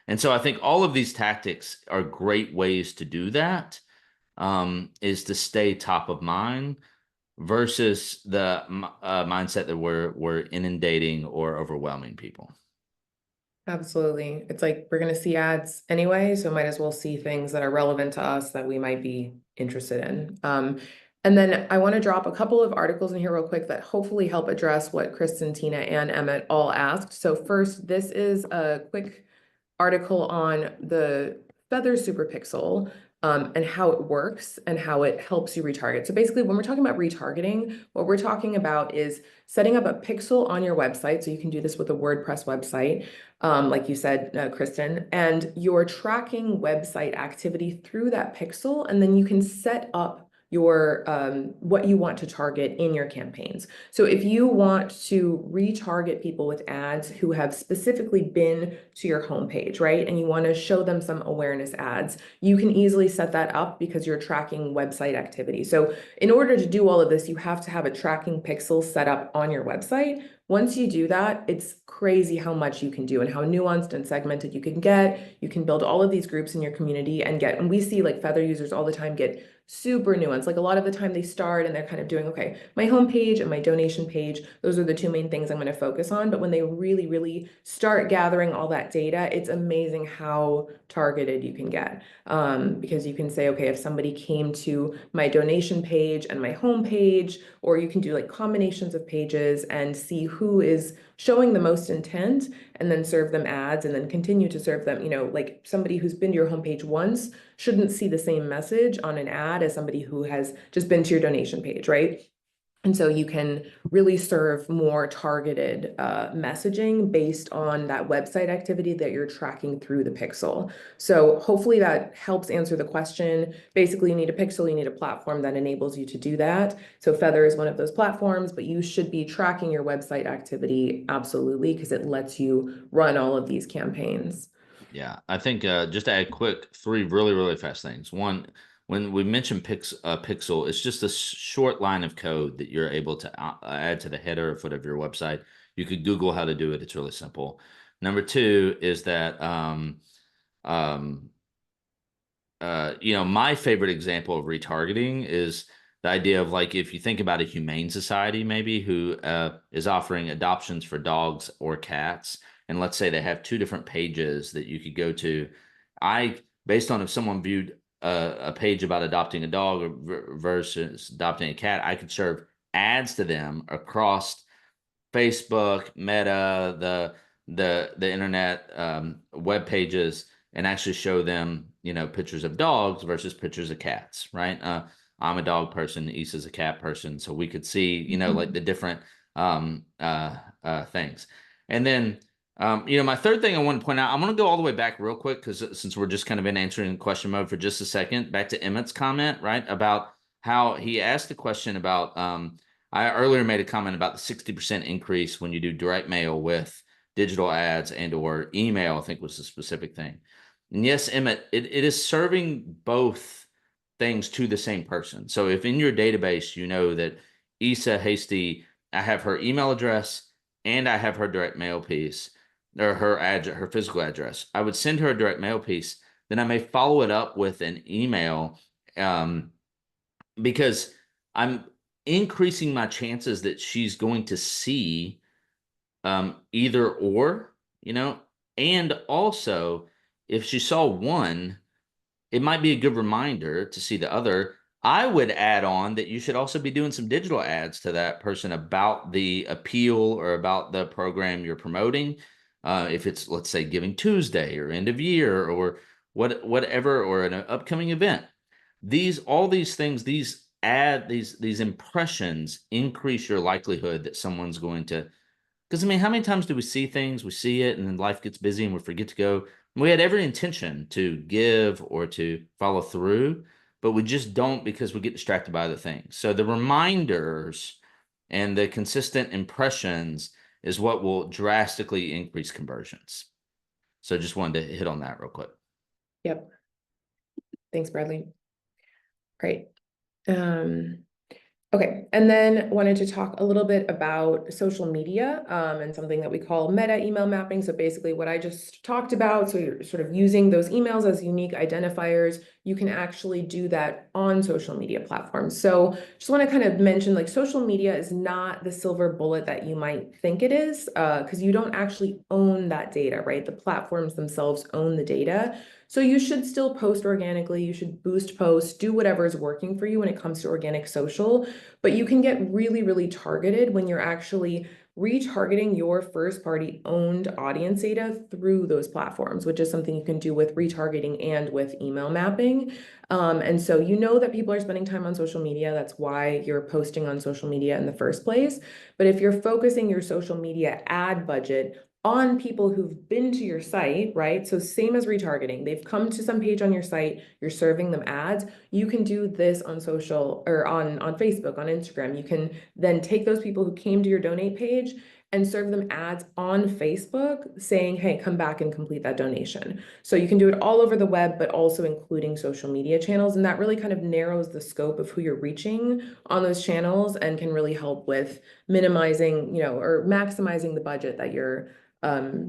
And so I think all of these tactics are great ways to do that, is to stay top of mind versus the mindset that we're inundating or overwhelming people. Absolutely. It's like we're going to see ads anyway, so might as well see things that are relevant to us that we might be interested in. And then I want to drop a couple of articles in here real quick that hopefully help address what Kristen, Tina, and Emmett all asked. So first, this is a quick article on the Feathr Superpixel, and how it works and how it helps you retarget. So basically, when we're talking about retargeting, what we're talking about is setting up a pixel on your website. So you can do this with a WordPress website, like you said, Kristen, and you're tracking website activity through that pixel, and then you can set up your what you want to target in your campaigns. So if you want to retarget people with ads who have specifically been to your homepage, right, and you want to show them some awareness ads, you can easily set that up because you're tracking website activity. So in order to do all of this, you have to have a tracking pixel set up on your website. Once you do that, it's crazy how much you can do and how nuanced and segmented you can get. You can build all of these groups in your community and we see like Feathr users all the time get super nuanced. Like a lot of the time they start and they're kind of doing, okay, my homepage and my donation page, those are the two main things I'm going to focus on. But when they really, really start gathering all that data, it's amazing how targeted you can get. Because you can say, okay, if somebody came to my donation page and my homepage, or you can do like combinations of pages and see who is showing the most intent and then serve them ads and then continue to serve them, like somebody who's been to your homepage once shouldn't see the same message on an ad as somebody who has just been to your donation page, right? And so you can really serve more targeted messaging based on that website activity that you're tracking through the pixel. So hopefully that helps answer the question. Basically, you need a pixel, you need a platform that enables you to do that. So Feathr is one of those platforms, but you should be tracking your website activity absolutely because it lets you run all of these campaigns. Yeah, I think just to add quick three really, really fast things. One, when we mention pixel, it's just a short line of code that you're able to add to the header or foot of your website. You could Google how to do it. It's really simple. Number two is that um, my favorite example of retargeting is the idea of, like, if you think about a humane society maybe who is offering adoptions for dogs or cats, and let's say they have two different pages that you could go to. Based on if someone viewed a page about adopting a dog versus adopting a cat, I could serve ads to them across Facebook, Meta, the internet, web pages, and actually show them, pictures of dogs versus pictures of cats, right? I'm a dog person, Issa's a cat person, so we could see, like the different things. And then, my third thing I want to point out, I'm going to go all the way back real quick because since we're just kind of in answering question mode for just a second, back to Emmett's comment, right, about how he asked the question about I earlier made a comment about the 60% increase when you do direct mail with digital ads and or email, I think was the specific thing. And yes, Emmett, it is serving both things to the same person. So if in your database, you know that Issa Hasty, I have her email address and I have her direct mail piece or her physical address, I would send her a direct mail piece. Then I may follow it up with an email, because I'm increasing my chances that she's going to see either or, and also if she saw one, it might be a good reminder to see the other. I would add on that you should also be doing some digital ads to that person about the appeal or about the program you're promoting. If it's, let's say, Giving Tuesday or end of year or whatever, or an upcoming event. All these things, these impressions increase your likelihood that someone's going to. Because I mean, how many times do we see things, we see it, and then life gets busy and we forget to go? We had every intention to give or to follow through, but we just don't because we get distracted by other things. So the reminders and the consistent impressions is what will drastically increase conversions. So just wanted to hit on that real quick. Yep. Thanks, Bradley. Great. Okay, and then wanted to talk a little bit about social media and something that we call meta email mapping. So basically what I just talked about, so you're sort of using those emails as unique identifiers. You can actually do that on social media platforms. So just want to kind of mention, like, social media is not the silver bullet that you might think it is, because you don't actually own that data, right? The platforms themselves own the data. So you should still post organically, you should boost posts, do whatever is working for you when it comes to organic social, but you can get really, really targeted when you're actually retargeting your first party owned audience data through those platforms, which is something you can do with retargeting and with email mapping. And so you know that people are spending time on social media. That's why you're posting on social media in the first place. But if you're focusing your social media ad budget on people who've been to your site, right? So same as retargeting, they've come to some page on your site, you're serving them ads. You can do this on social or on Facebook, on Instagram. You can then take those people who came to your donate page and serve them ads on Facebook saying, hey, come back and complete that donation. So you can do it all over the web, but also including social media channels. And that really kind of narrows the scope of who you're reaching on those channels and can really help with minimizing, or maximizing the budget that you're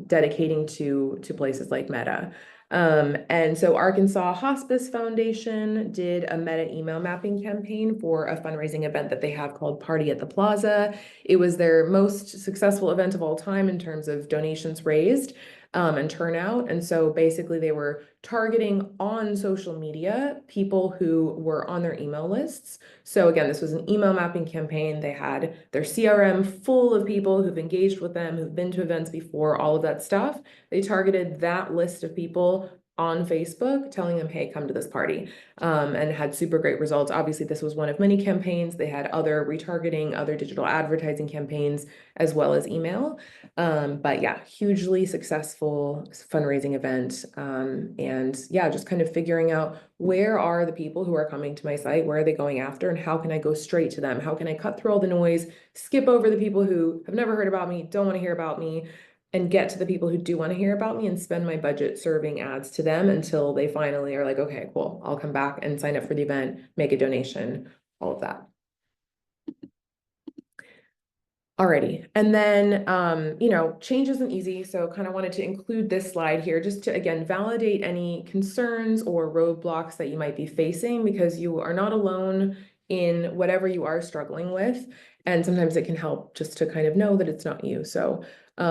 dedicating to places like Meta. And so Arkansas Hospice Foundation did a Meta email mapping campaign for a fundraising event that they have called Party at the Plaza. It was their most successful event of all time in terms of donations raised and turnout. And so basically they were targeting on social media people who were on their email lists. So again, this was an email mapping campaign. They had their CRM full of people who've engaged with them, who've been to events before, all of that stuff. They targeted that list of people on Facebook, telling them, hey, come to this party, and had super great results. Obviously, this was one of many campaigns. They had other retargeting, other digital advertising campaigns, as well as email. But yeah, hugely successful fundraising event. And yeah, just kind of figuring out where are the people who are coming to my site, where are they going after, and how can I go straight to them? How can I cut through all the noise, skip over the people who have never heard about me, don't want to hear about me, and get to the people who do want to hear about me and spend my budget serving ads to them until they finally are like, okay, cool, I'll come back and sign up for the event, make a donation, all of that. Alrighty, and then, change isn't easy, so kind of wanted to include this slide here just to, again, validate any concerns or roadblocks that you might be facing, because you are not alone in whatever you are struggling with. And sometimes it can help just to kind of know that it's not you. So, a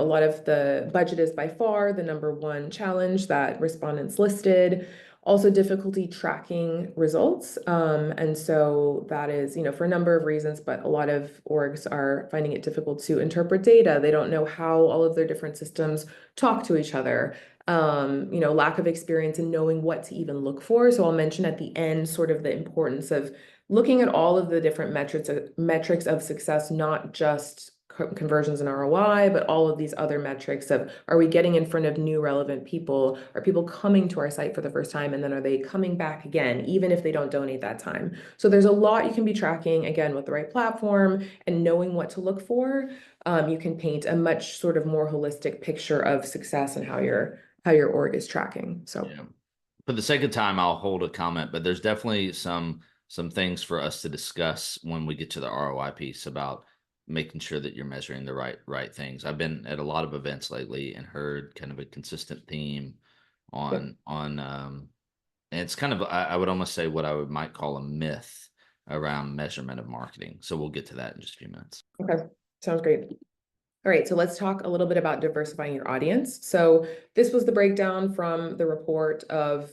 lot of the budget is by far the number one challenge that respondents listed. Also difficulty tracking results. And so that is, for a number of reasons, but a lot of orgs are finding it difficult to interpret data. They don't know how all of their different systems talk to each other. Lack of experience in knowing what to even look for. So I'll mention at the end sort of the importance of looking at all of the different metrics of success, not just conversions and ROI, but all of these other metrics of, are we getting in front of new relevant people? Are people coming to our site for the first time? And then are they coming back again, even if they don't donate that time? So there's a lot you can be tracking, again, with the right platform and knowing what to look for. You can paint a much sort of more holistic picture of success and how your org is tracking. So yeah. For the sake of time, I'll hold a comment, but there's definitely some things for us to discuss when we get to the ROI piece about making sure that you're measuring the right things. I've been at a lot of events lately and heard kind of a consistent theme on and it's kind of, I would almost say what I might call a myth around measurement of marketing. So we'll get to that in just a few minutes. okay, sounds great. All right, so let's talk a little bit about diversifying your audience. So this was the breakdown from the report of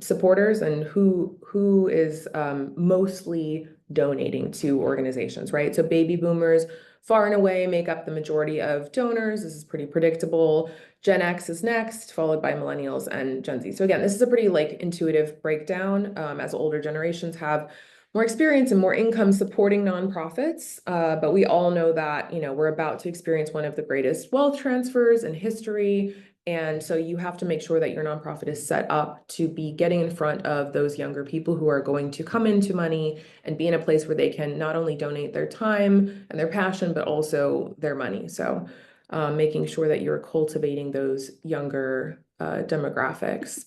supporters and who is mostly donating to organizations, right? So baby boomers far and away make up the majority of donors. This is pretty predictable. Gen X is next, followed by millennials and Gen Z. So again, this is a pretty like intuitive breakdown, as older generations have more experience and more income supporting nonprofits. But we all know that, we're about to experience one of the greatest wealth transfers in history. And so you have to make sure that your nonprofit is set up to be getting in front of those younger people who are going to come into money and be in a place where they can not only donate their time and their passion, but also their money. So making sure that you're cultivating those younger demographics.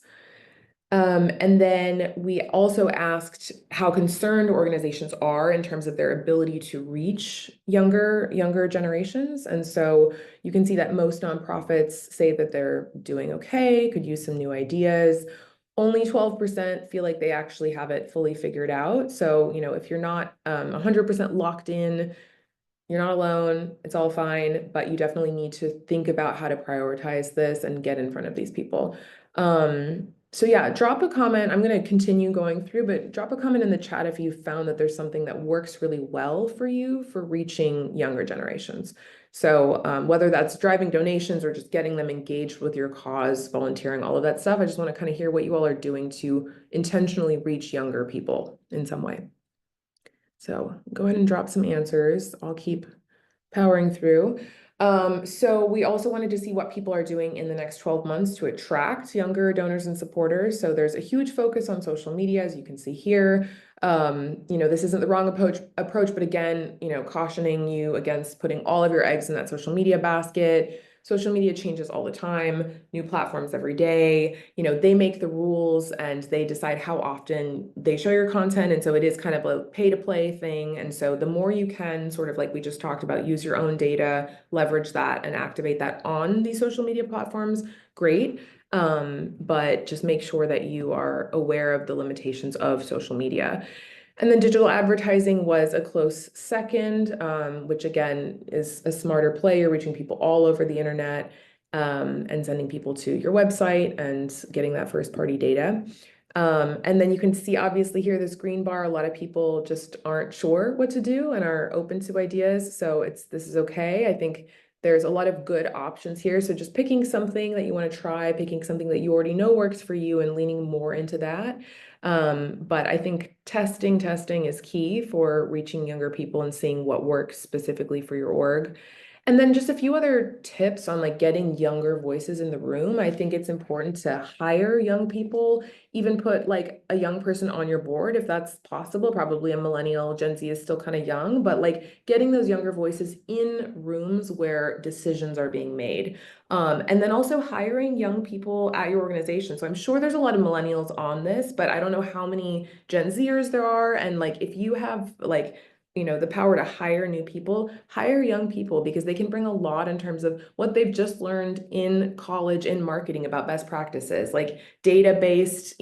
And then we also asked how concerned organizations are in terms of their ability to reach younger generations. And so you can see that most nonprofits say that they're doing okay, could use some new ideas. Only 12% feel like they actually have it fully figured out. So, if you're not 100% locked in, you're not alone, it's all fine, but you definitely need to think about how to prioritize this and get in front of these people. So yeah, drop a comment. I'm going to continue going through, but drop a comment in the chat if you found that there's something that works really well for you for reaching younger generations. So whether that's driving donations or just getting them engaged with your cause, volunteering, all of that stuff, I just want to kind of hear what you all are doing to intentionally reach younger people in some way. So go ahead and drop some answers. I'll keep powering through. So we also wanted to see what people are doing in the next 12 months to attract younger donors and supporters. So there's a huge focus on social media, as you can see here. This isn't the wrong approach, but again, cautioning you against putting all of your eggs in that social media basket. Social media changes all the time, new platforms every day. They make the rules and they decide how often they show your content. And so it is kind of a pay to play thing. And so the more you can sort of like we just talked about, use your own data, leverage that and activate that on these social media platforms, great. But just make sure that you are aware of the limitations of social media. And then digital advertising was a close second, which again is a smarter play. You're reaching people all over the internet and sending people to your website and getting that first party data. And then you can see obviously here this green bar, a lot of people just aren't sure what to do and are open to ideas. So this is okay. I think there's a lot of good options here. So just picking something that you want to try, picking something that you already know works for you and leaning more into that. But I think testing is key for reaching younger people and seeing what works specifically for your org. And then just a few other tips on like getting younger voices in the room. I think it's important to hire young people, even put like a young person on your board if that's possible. Probably a millennial, Gen Z is still kind of young, but like getting those younger voices in rooms where decisions are being made. And then also hiring young people at your organization. So I'm sure there's a lot of millennials on this, but I don't know how many Gen Zers there are. And like if you have like the power to hire new people, hire young people because they can bring a lot in terms of what they've just learned in college in marketing about best practices, like data-based,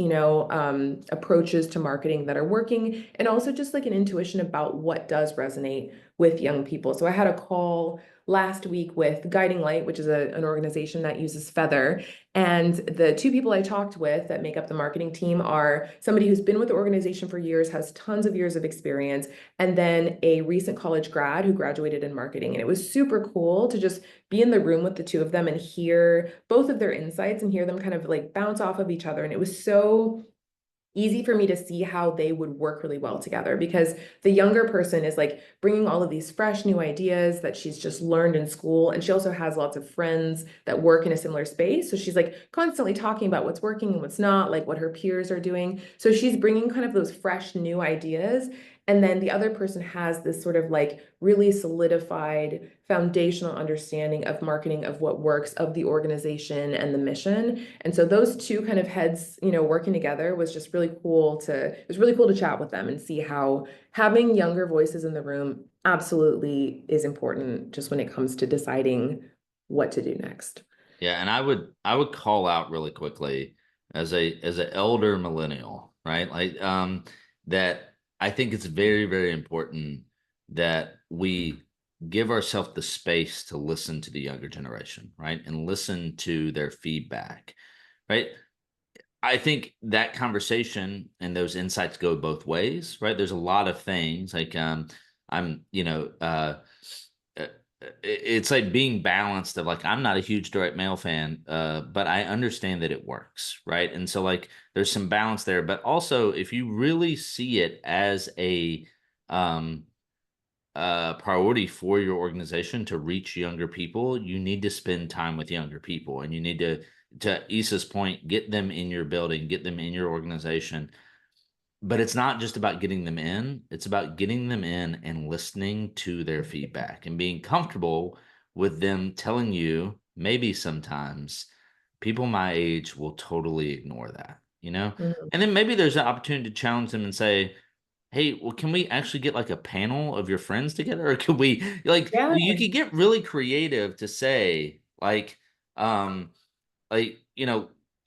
approaches to marketing that are working, and also just like an intuition about what does resonate with young people. So I had a call last week with Guiding Light, which is an organization that uses Feathr. And the two people I talked with that make up the marketing team are somebody who's been with the organization for years, has tons of years of experience, and then a recent college grad who graduated in marketing. And it was super cool to just be in the room with the two of them and hear both of their insights and hear them kind of like bounce off of each other. And it was so easy for me to see how they would work really well together because the younger person is like bringing all of these fresh new ideas that she's just learned in school. And she also has lots of friends that work in a similar space. So she's like constantly talking about what's working and what's not, like what her peers are doing. So she's bringing kind of those fresh new ideas. And then the other person has this sort of like really solidified foundational understanding of marketing, of what works, of the organization and the mission. And so those two kind of heads, working together was just really cool it was really cool to chat with them and see how having younger voices in the room absolutely is important just when it comes to deciding what to do next. Yeah, and I would call out really quickly as an elder millennial, right? Like that I think it's very, very important that we give ourselves the space to listen to the younger generation, right? And listen to their feedback, right? I think that conversation and those insights go both ways, right? There's a lot of things like I'm, uh, it's like being balanced of like I'm not a huge direct mail fan, but I understand that it works, right? And so like there's some balance there, but also if you really see it as a um priority for your organization to reach younger people, you need to spend time with younger people, and you need to Issa's point, get them in your building, get them in your organization. But it's not just about getting them in, it's about getting them in and listening to their feedback and being comfortable with them telling you, maybe sometimes people my age will totally ignore that, you know? Mhm. And then maybe there's an opportunity to challenge them and say, hey, well, can we actually get like a panel of your friends together? Or could we like Yeah. you could get really creative to say, um, like,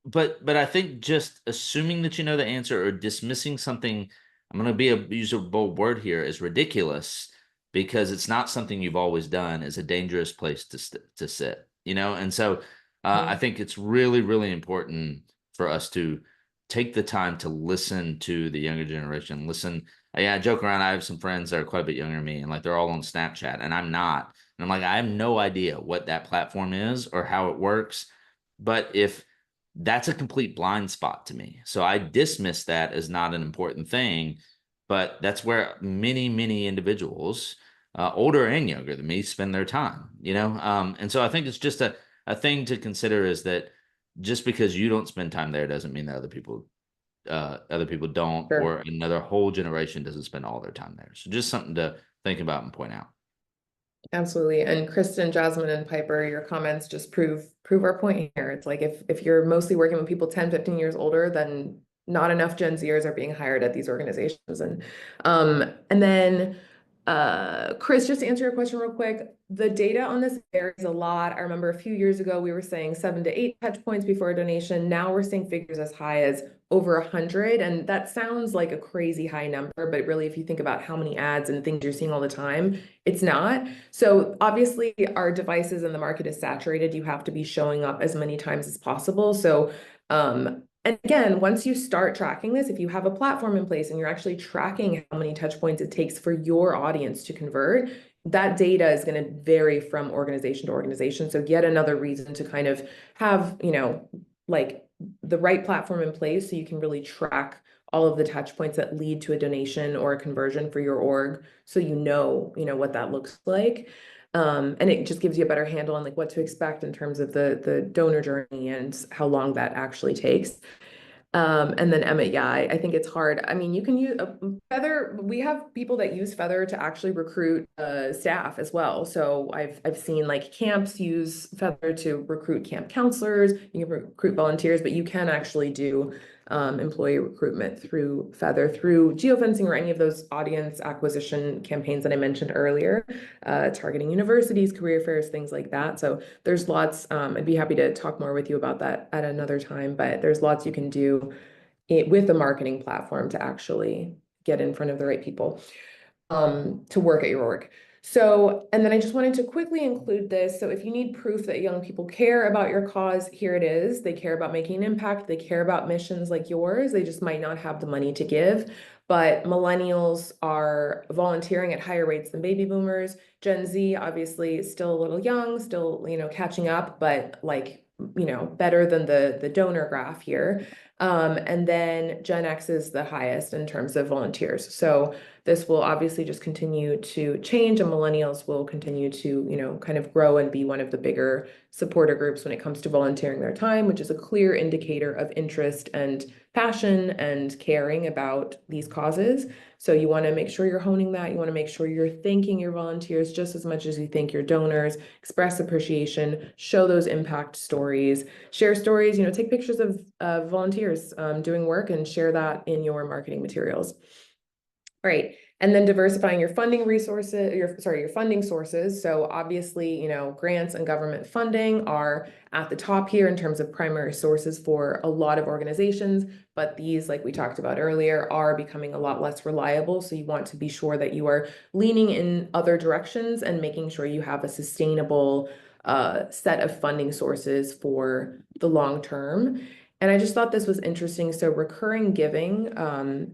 but I think just assuming that you know the answer or dismissing something, I'm gonna use a bold word here, is ridiculous because it's not something you've always done, is a dangerous place to sit, And so I Mhm. think it's really, really important for us to take the time to listen to the younger generation. Listen, yeah, I joke around. I have some friends that are quite a bit younger than me, and like they're all on Snapchat, and I'm not. And I'm like, I have no idea what that platform is or how it works. But if that's a complete blind spot to me, so I dismiss that as not an important thing. But that's where many, many individuals, older and younger than me, spend their time. And so I think it's just a thing to consider is that just because you don't spend time there doesn't mean that other people don't, Sure. or another whole generation doesn't spend all their time there. So just something to think about and point out. Absolutely. And Kristen, Jasmine, and Piper, your comments just prove our point here. It's like if you're mostly working with people 10, 15 years older, then not enough Gen Zers are being hired at these organizations. And then Chris, just to answer your question real quick, the data on this varies a lot. I remember a few years ago we were saying 7 to 8 touch points before a donation. Now we're seeing figures as high as over 100, and that sounds like a crazy high number, but really if you think about how many ads and things you're seeing all the time, it's not. So obviously our devices and the market is saturated. You have to be showing up as many times as possible. So and again, once you start tracking this, if you have a platform in place and you're actually tracking how many touch points it takes for your audience to convert, that data is going to vary from organization to organization. So yet another reason to kind of have, like the right platform in place so you can really track all of the touch points that lead to a donation or a conversion for your org, so what that looks like. And it just gives you a better handle on like what to expect in terms of the donor journey and how long that actually takes. And then Emmett, yeah, I think it's hard. I mean, you can use Feathr. We have people that use Feathr to actually recruit staff as well. So I've seen like camps use Feathr to recruit camp counselors. You can recruit volunteers, but you can actually do employee recruitment through Feathr, through geofencing or any of those audience acquisition campaigns that I mentioned earlier, targeting universities, career fairs, things like that. So there's lots. I'd be happy to talk more with you about that at another time, but there's lots you can do with the marketing platform to actually get in front of the right people to work at your org. So, and then I just wanted to quickly include this. So if you need proof that young people care about your cause, here it is. They care about making an impact. They care about missions like yours. They just might not have the money to give. But millennials are volunteering at higher rates than baby boomers. Gen Z, obviously, is still a little young, still, catching up, but like, better than the donor graph here. And then Gen X is the highest in terms of volunteers. So this will obviously just continue to change, and millennials will continue to, kind of grow and be one of the bigger supporter groups when it comes to volunteering their time, which is a clear indicator of interest and passion and caring about these causes. So you want to make sure you're honing that. You want to make sure you're thanking your volunteers just as much as you thank your donors. Express appreciation, show those impact stories, share stories, take pictures of volunteers doing work and share that in your marketing materials. All right. And then diversifying your funding resources, your funding sources. So obviously, grants and government funding are at the top here in terms of primary sources for a lot of organizations, but these, like we talked about earlier, are becoming a lot less reliable. So you want to be sure that you are leaning in other directions and making sure you have a sustainable set of funding sources for the long term. And I just thought this was interesting. So recurring giving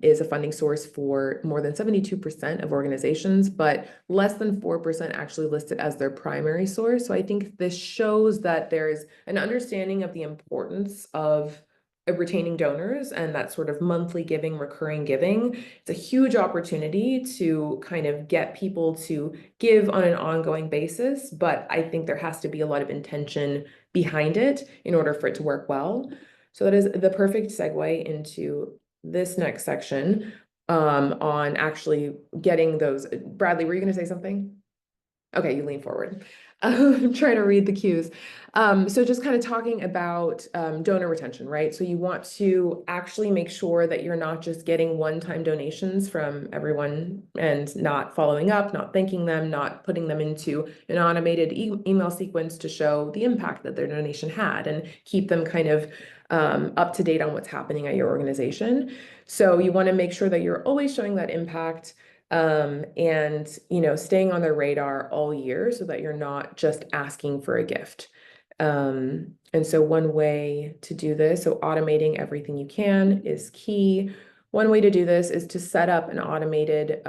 is a funding source for more than 72% of organizations, but less than 4% actually list it as their primary source. So I think this shows that there's an understanding of the importance of retaining donors and that sort of monthly giving, recurring giving. It's a huge opportunity to kind of get people to give on an ongoing basis, but I think there has to be a lot of intention behind it in order for it to work well. So that is the perfect segue into this next section on actually getting those. Bradley, were you going to say something? Okay, you lean forward. Try to read the cues. So just kind of talking about donor retention, right? So you want to actually make sure that you're not just getting one-time donations from everyone and not following up, not thanking them, not putting them into an automated email sequence to show the impact that their donation had and keep them kind of up to date on what's happening at your organization. So you want to make sure that you're always showing that impact and staying on their radar all year so that you're not just asking for a gift. And so one way to do this, so automating everything you can is key. One way to do this is to set up an automated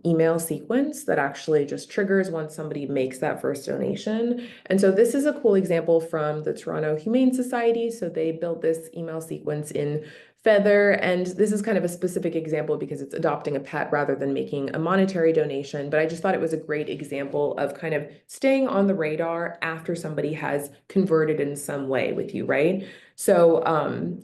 email sequence that actually just triggers once somebody makes that first donation. And so this is a cool example from the Toronto Humane Society. So they built this email sequence in Feathr, and this is kind of a specific example because it's adopting a pet rather than making a monetary donation. But I just thought it was a great example of kind of staying on the radar after somebody has converted in some way with you, right? So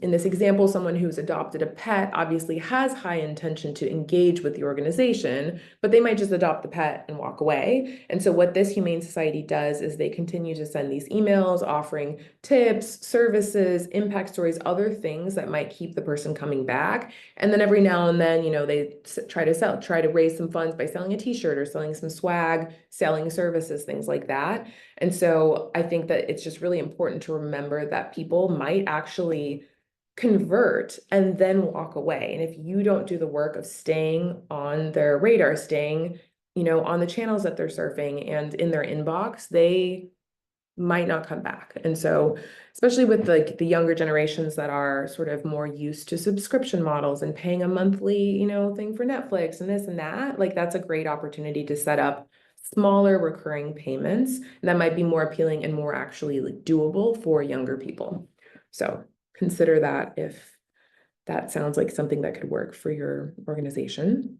in this example, someone who's adopted a pet obviously has high intention to engage with the organization, but they might just adopt the pet and walk away. And so what this Humane Society does is they continue to send these emails offering tips, services, impact stories, other things that might keep the person coming back. And then every now and then, they try to raise some funds by selling a t-shirt or selling some swag, selling services, things like that. And so I think that it's just really important to remember that people might actually convert and then walk away. And if you don't do the work of staying on their radar, staying, on the channels that they're surfing and in their inbox, they might not come back. And so, especially with like the younger generations that are sort of more used to subscription models and paying a monthly, thing for Netflix and this and that, like that's a great opportunity to set up smaller recurring payments that might be more appealing and more actually like doable for younger people. So consider that if that sounds like something that could work for your organization.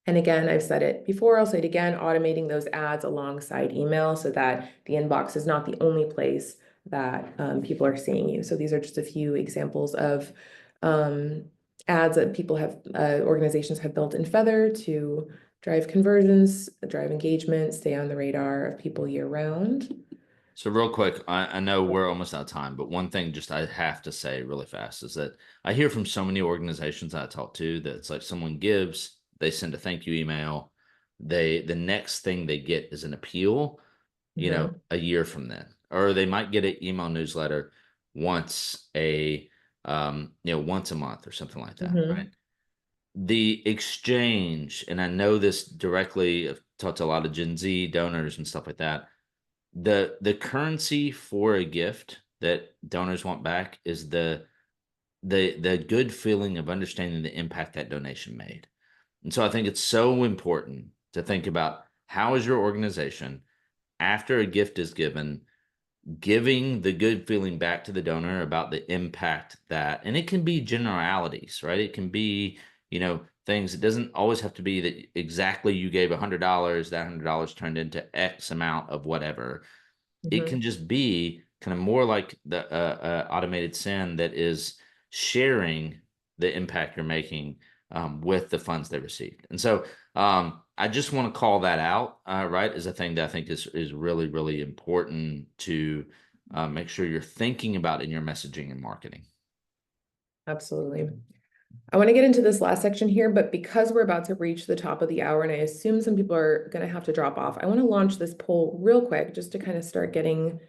And again, I've said it before, I'll say it again, automating those ads alongside email so that the inbox is not the only place that people are seeing you. So these are just a few examples of ads that people have, organizations have built in Feathr to drive conversions, drive engagement, stay on the radar of people year round. So real quick, I know we're almost out of time, but one thing just I have to say really fast is that I hear from so many organizations I talk to that it's like someone gives, they send a thank you email, the next thing they get is an appeal, a year from then, or they might get an email newsletter once once a month or something like that, right? The exchange, and I know this directly, I've talked to a lot of Gen Z donors and stuff like that. The currency for a gift that donors want back is the good feeling of understanding the impact that donation made. And so I think it's so important to think about how is your organization after a gift is given, giving the good feeling back to the donor about the impact that, and it can be generalities, right? It can be, things. It doesn't always have to be that exactly you gave $100, that $100 turned into X amount of whatever. It can just be kind of more like the automated send that is sharing the impact you're making with the funds they received. And so I just want to call that out, right, as a thing that I think is really, really important to make sure you're thinking about in your messaging and marketing. Absolutely. I want to get into this last section here, but because we're about to reach the top of the hour and I assume some people are going to have to drop off, I want to launch this poll real quick just to kind of start getting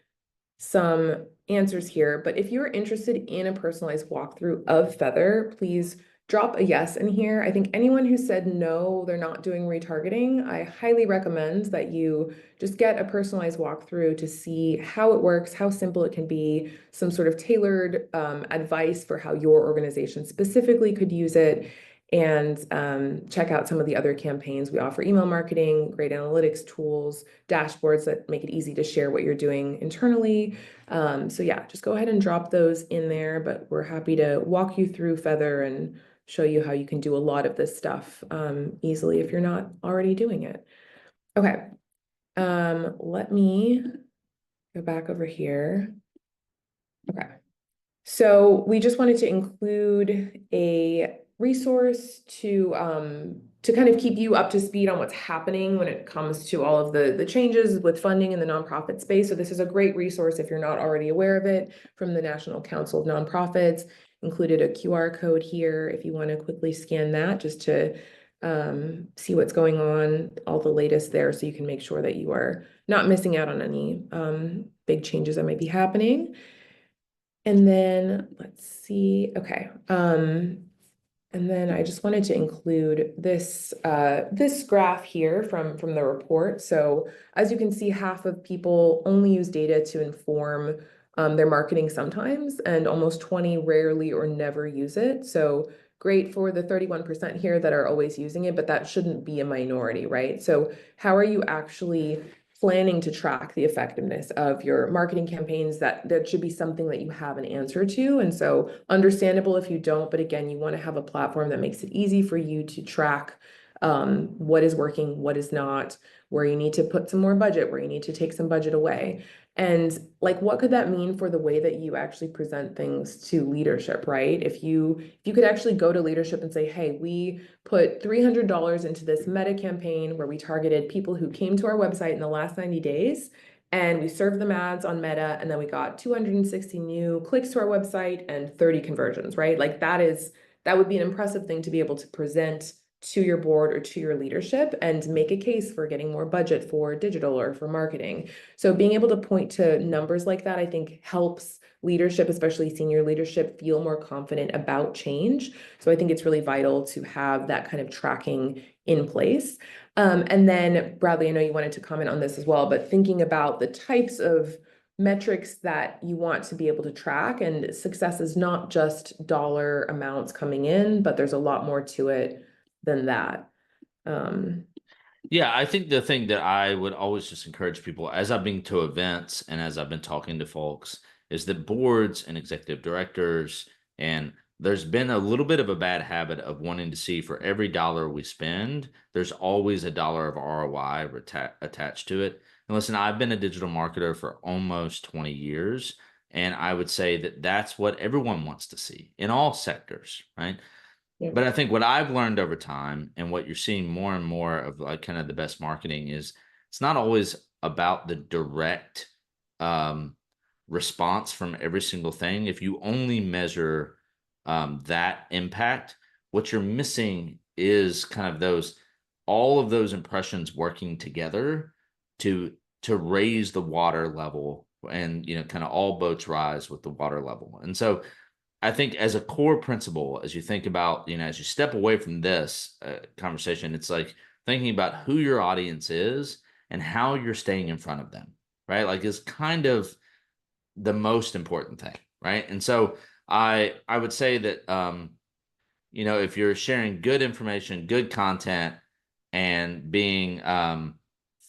some answers here. But if you're interested in a personalized walkthrough of Feathr, please drop a yes in here. I think anyone who said no, they're not doing retargeting, I highly recommend that you just get a personalized walkthrough to see how it works, how simple it can be, some sort of tailored advice for how your organization specifically could use it, and check out some of the other campaigns. We offer email marketing, great analytics tools, dashboards that make it easy to share what you're doing internally. So yeah, just go ahead and drop those in there, but we're happy to walk you through Feathr and show you how you can do a lot of this stuff easily if you're not already doing it. Okay, let me go back over here. Okay. So we just wanted to include a resource to kind of keep you up to speed on what's happening when it comes to all of the changes with funding in the nonprofit space. So this is a great resource if you're not already aware of it, from the National Council of Nonprofits. Included a QR code here if you want to quickly scan that just to see what's going on, all the latest there, so you can make sure that you are not missing out on any big changes that might be happening. And then let's see, okay. And then I just wanted to include this this graph here from the report. So as you can see, half of people only use data to inform their marketing sometimes, and almost 20 rarely or never use it. So great for the 31% here that are always using it, but that shouldn't be a minority, right? So how are you actually planning to track the effectiveness of your marketing campaigns? That should be something that you have an answer to. And so understandable if you don't, but again, you want to have a platform that makes it easy for you to track what is working, what is not, where you need to put some more budget, where you need to take some budget away. And like, what could that mean for the way that you actually present things to leadership, right? If you could actually go to leadership and say, hey, we put $300 into this meta campaign where we targeted people who came to our website in the last 90 days, and we served them ads on Meta, and then we got 260 new clicks to our website and 30 conversions, right? Like that would be an impressive thing to be able to present to your board or to your leadership and make a case for getting more budget for digital or for marketing. So being able to point to numbers like that, I think, helps leadership, especially senior leadership, feel more confident about change. So I think it's really vital to have that kind of tracking in place. And then Bradley, I know you wanted to comment on this as well, but thinking about the types of metrics that you want to be able to track, and success is not just dollar amounts coming in, but there's a lot more to it than that. Yeah, I think the thing that I would always just encourage people as I've been to events and as I've been talking to folks is that boards and executive directors, and there's been a little bit of a bad habit of wanting to see for every dollar we spend, there's always a dollar of ROI attached to it. And listen, I've been a digital marketer for almost 20 years, and I would say that that's what everyone wants to see in all sectors, right? Yeah. But I think what I've learned over time and what you're seeing more and more of, like, kind of the best marketing is it's not always about the direct um, response from every single thing. If you only measure that impact, what you're missing is kind of all of those impressions working together to raise the water level, and kind of all boats rise with the water level. And so I think as a core principle, as you think about, as you step away from this conversation, it's like thinking about who your audience is and how you're staying in front of them, right? Like, is kind of the most important thing, right? And so I would say that if you're sharing good information, good content, and being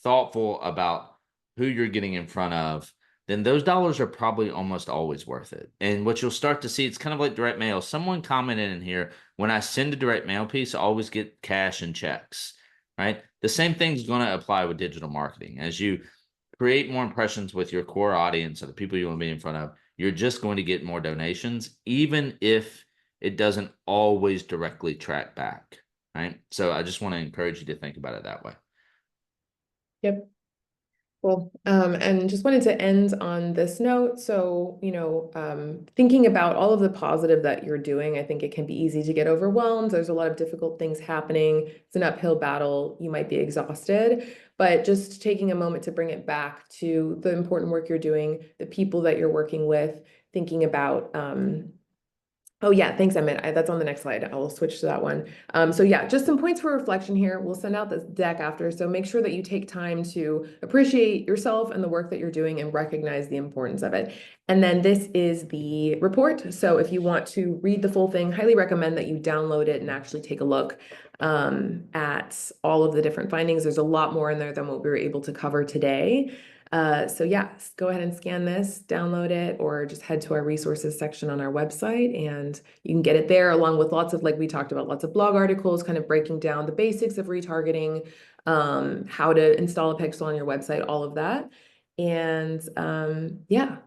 thoughtful about who you're getting in front of, then those dollars are probably almost always worth it. And what you'll start to see, it's kind of like direct mail. Someone commented in here, when I send a direct mail piece, I always get cash and checks, right? The same thing's going to apply with digital marketing. As you create more impressions with your core audience or the people you want to be in front of, you're just going to get more donations, even if it doesn't always directly track back, right? So I just want to encourage you to think about it that way. Yep. Cool. And just wanted to end on this note. So, thinking about all of the positive that you're doing, I think it can be easy to get overwhelmed. There's a lot of difficult things happening. It's an uphill battle. You might be exhausted, but just taking a moment to bring it back to the important work you're doing, the people that you're working with, thinking about, oh yeah, thanks, Emmett. That's on the next slide. I'll switch to that one. So yeah, just some points for reflection here. We'll send out this deck after. So make sure that you take time to appreciate yourself and the work that you're doing and recognize the importance of it. And then this is the report. So if you want to read the full thing, highly recommend that you download it and actually take a look at all of the different findings. There's a lot more in there than what we were able to cover today. So yeah, go ahead and scan this, download it, or just head to our resources section on our website and you can get it there along with lots of, like we talked about, lots of blog articles kind of breaking down the basics of retargeting, how to install a pixel on your website, all of that. And yeah,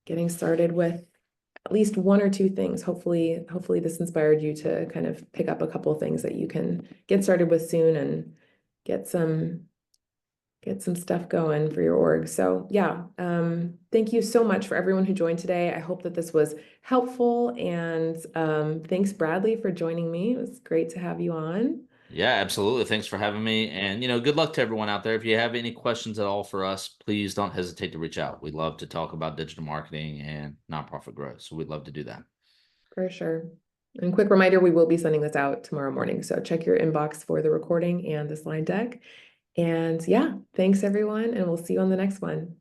getting started with at least one or two things. Hopefully this inspired you to kind of pick up a couple of things that you can get started with soon and get some stuff going for your org. So yeah, thank you so much for everyone who joined today. I hope that this was helpful, and thanks Bradley for joining me. It was great to have you on. Yeah, absolutely. Thanks for having me. And, good luck to everyone out there. If you have any questions at all for us, please don't hesitate to reach out. We'd love to talk about digital marketing and nonprofit growth. So we'd love to do that. For sure. And quick reminder, we will be sending this out tomorrow morning. So check your inbox for the recording and the slide deck. And yeah, thanks everyone, and we'll see you on the next one.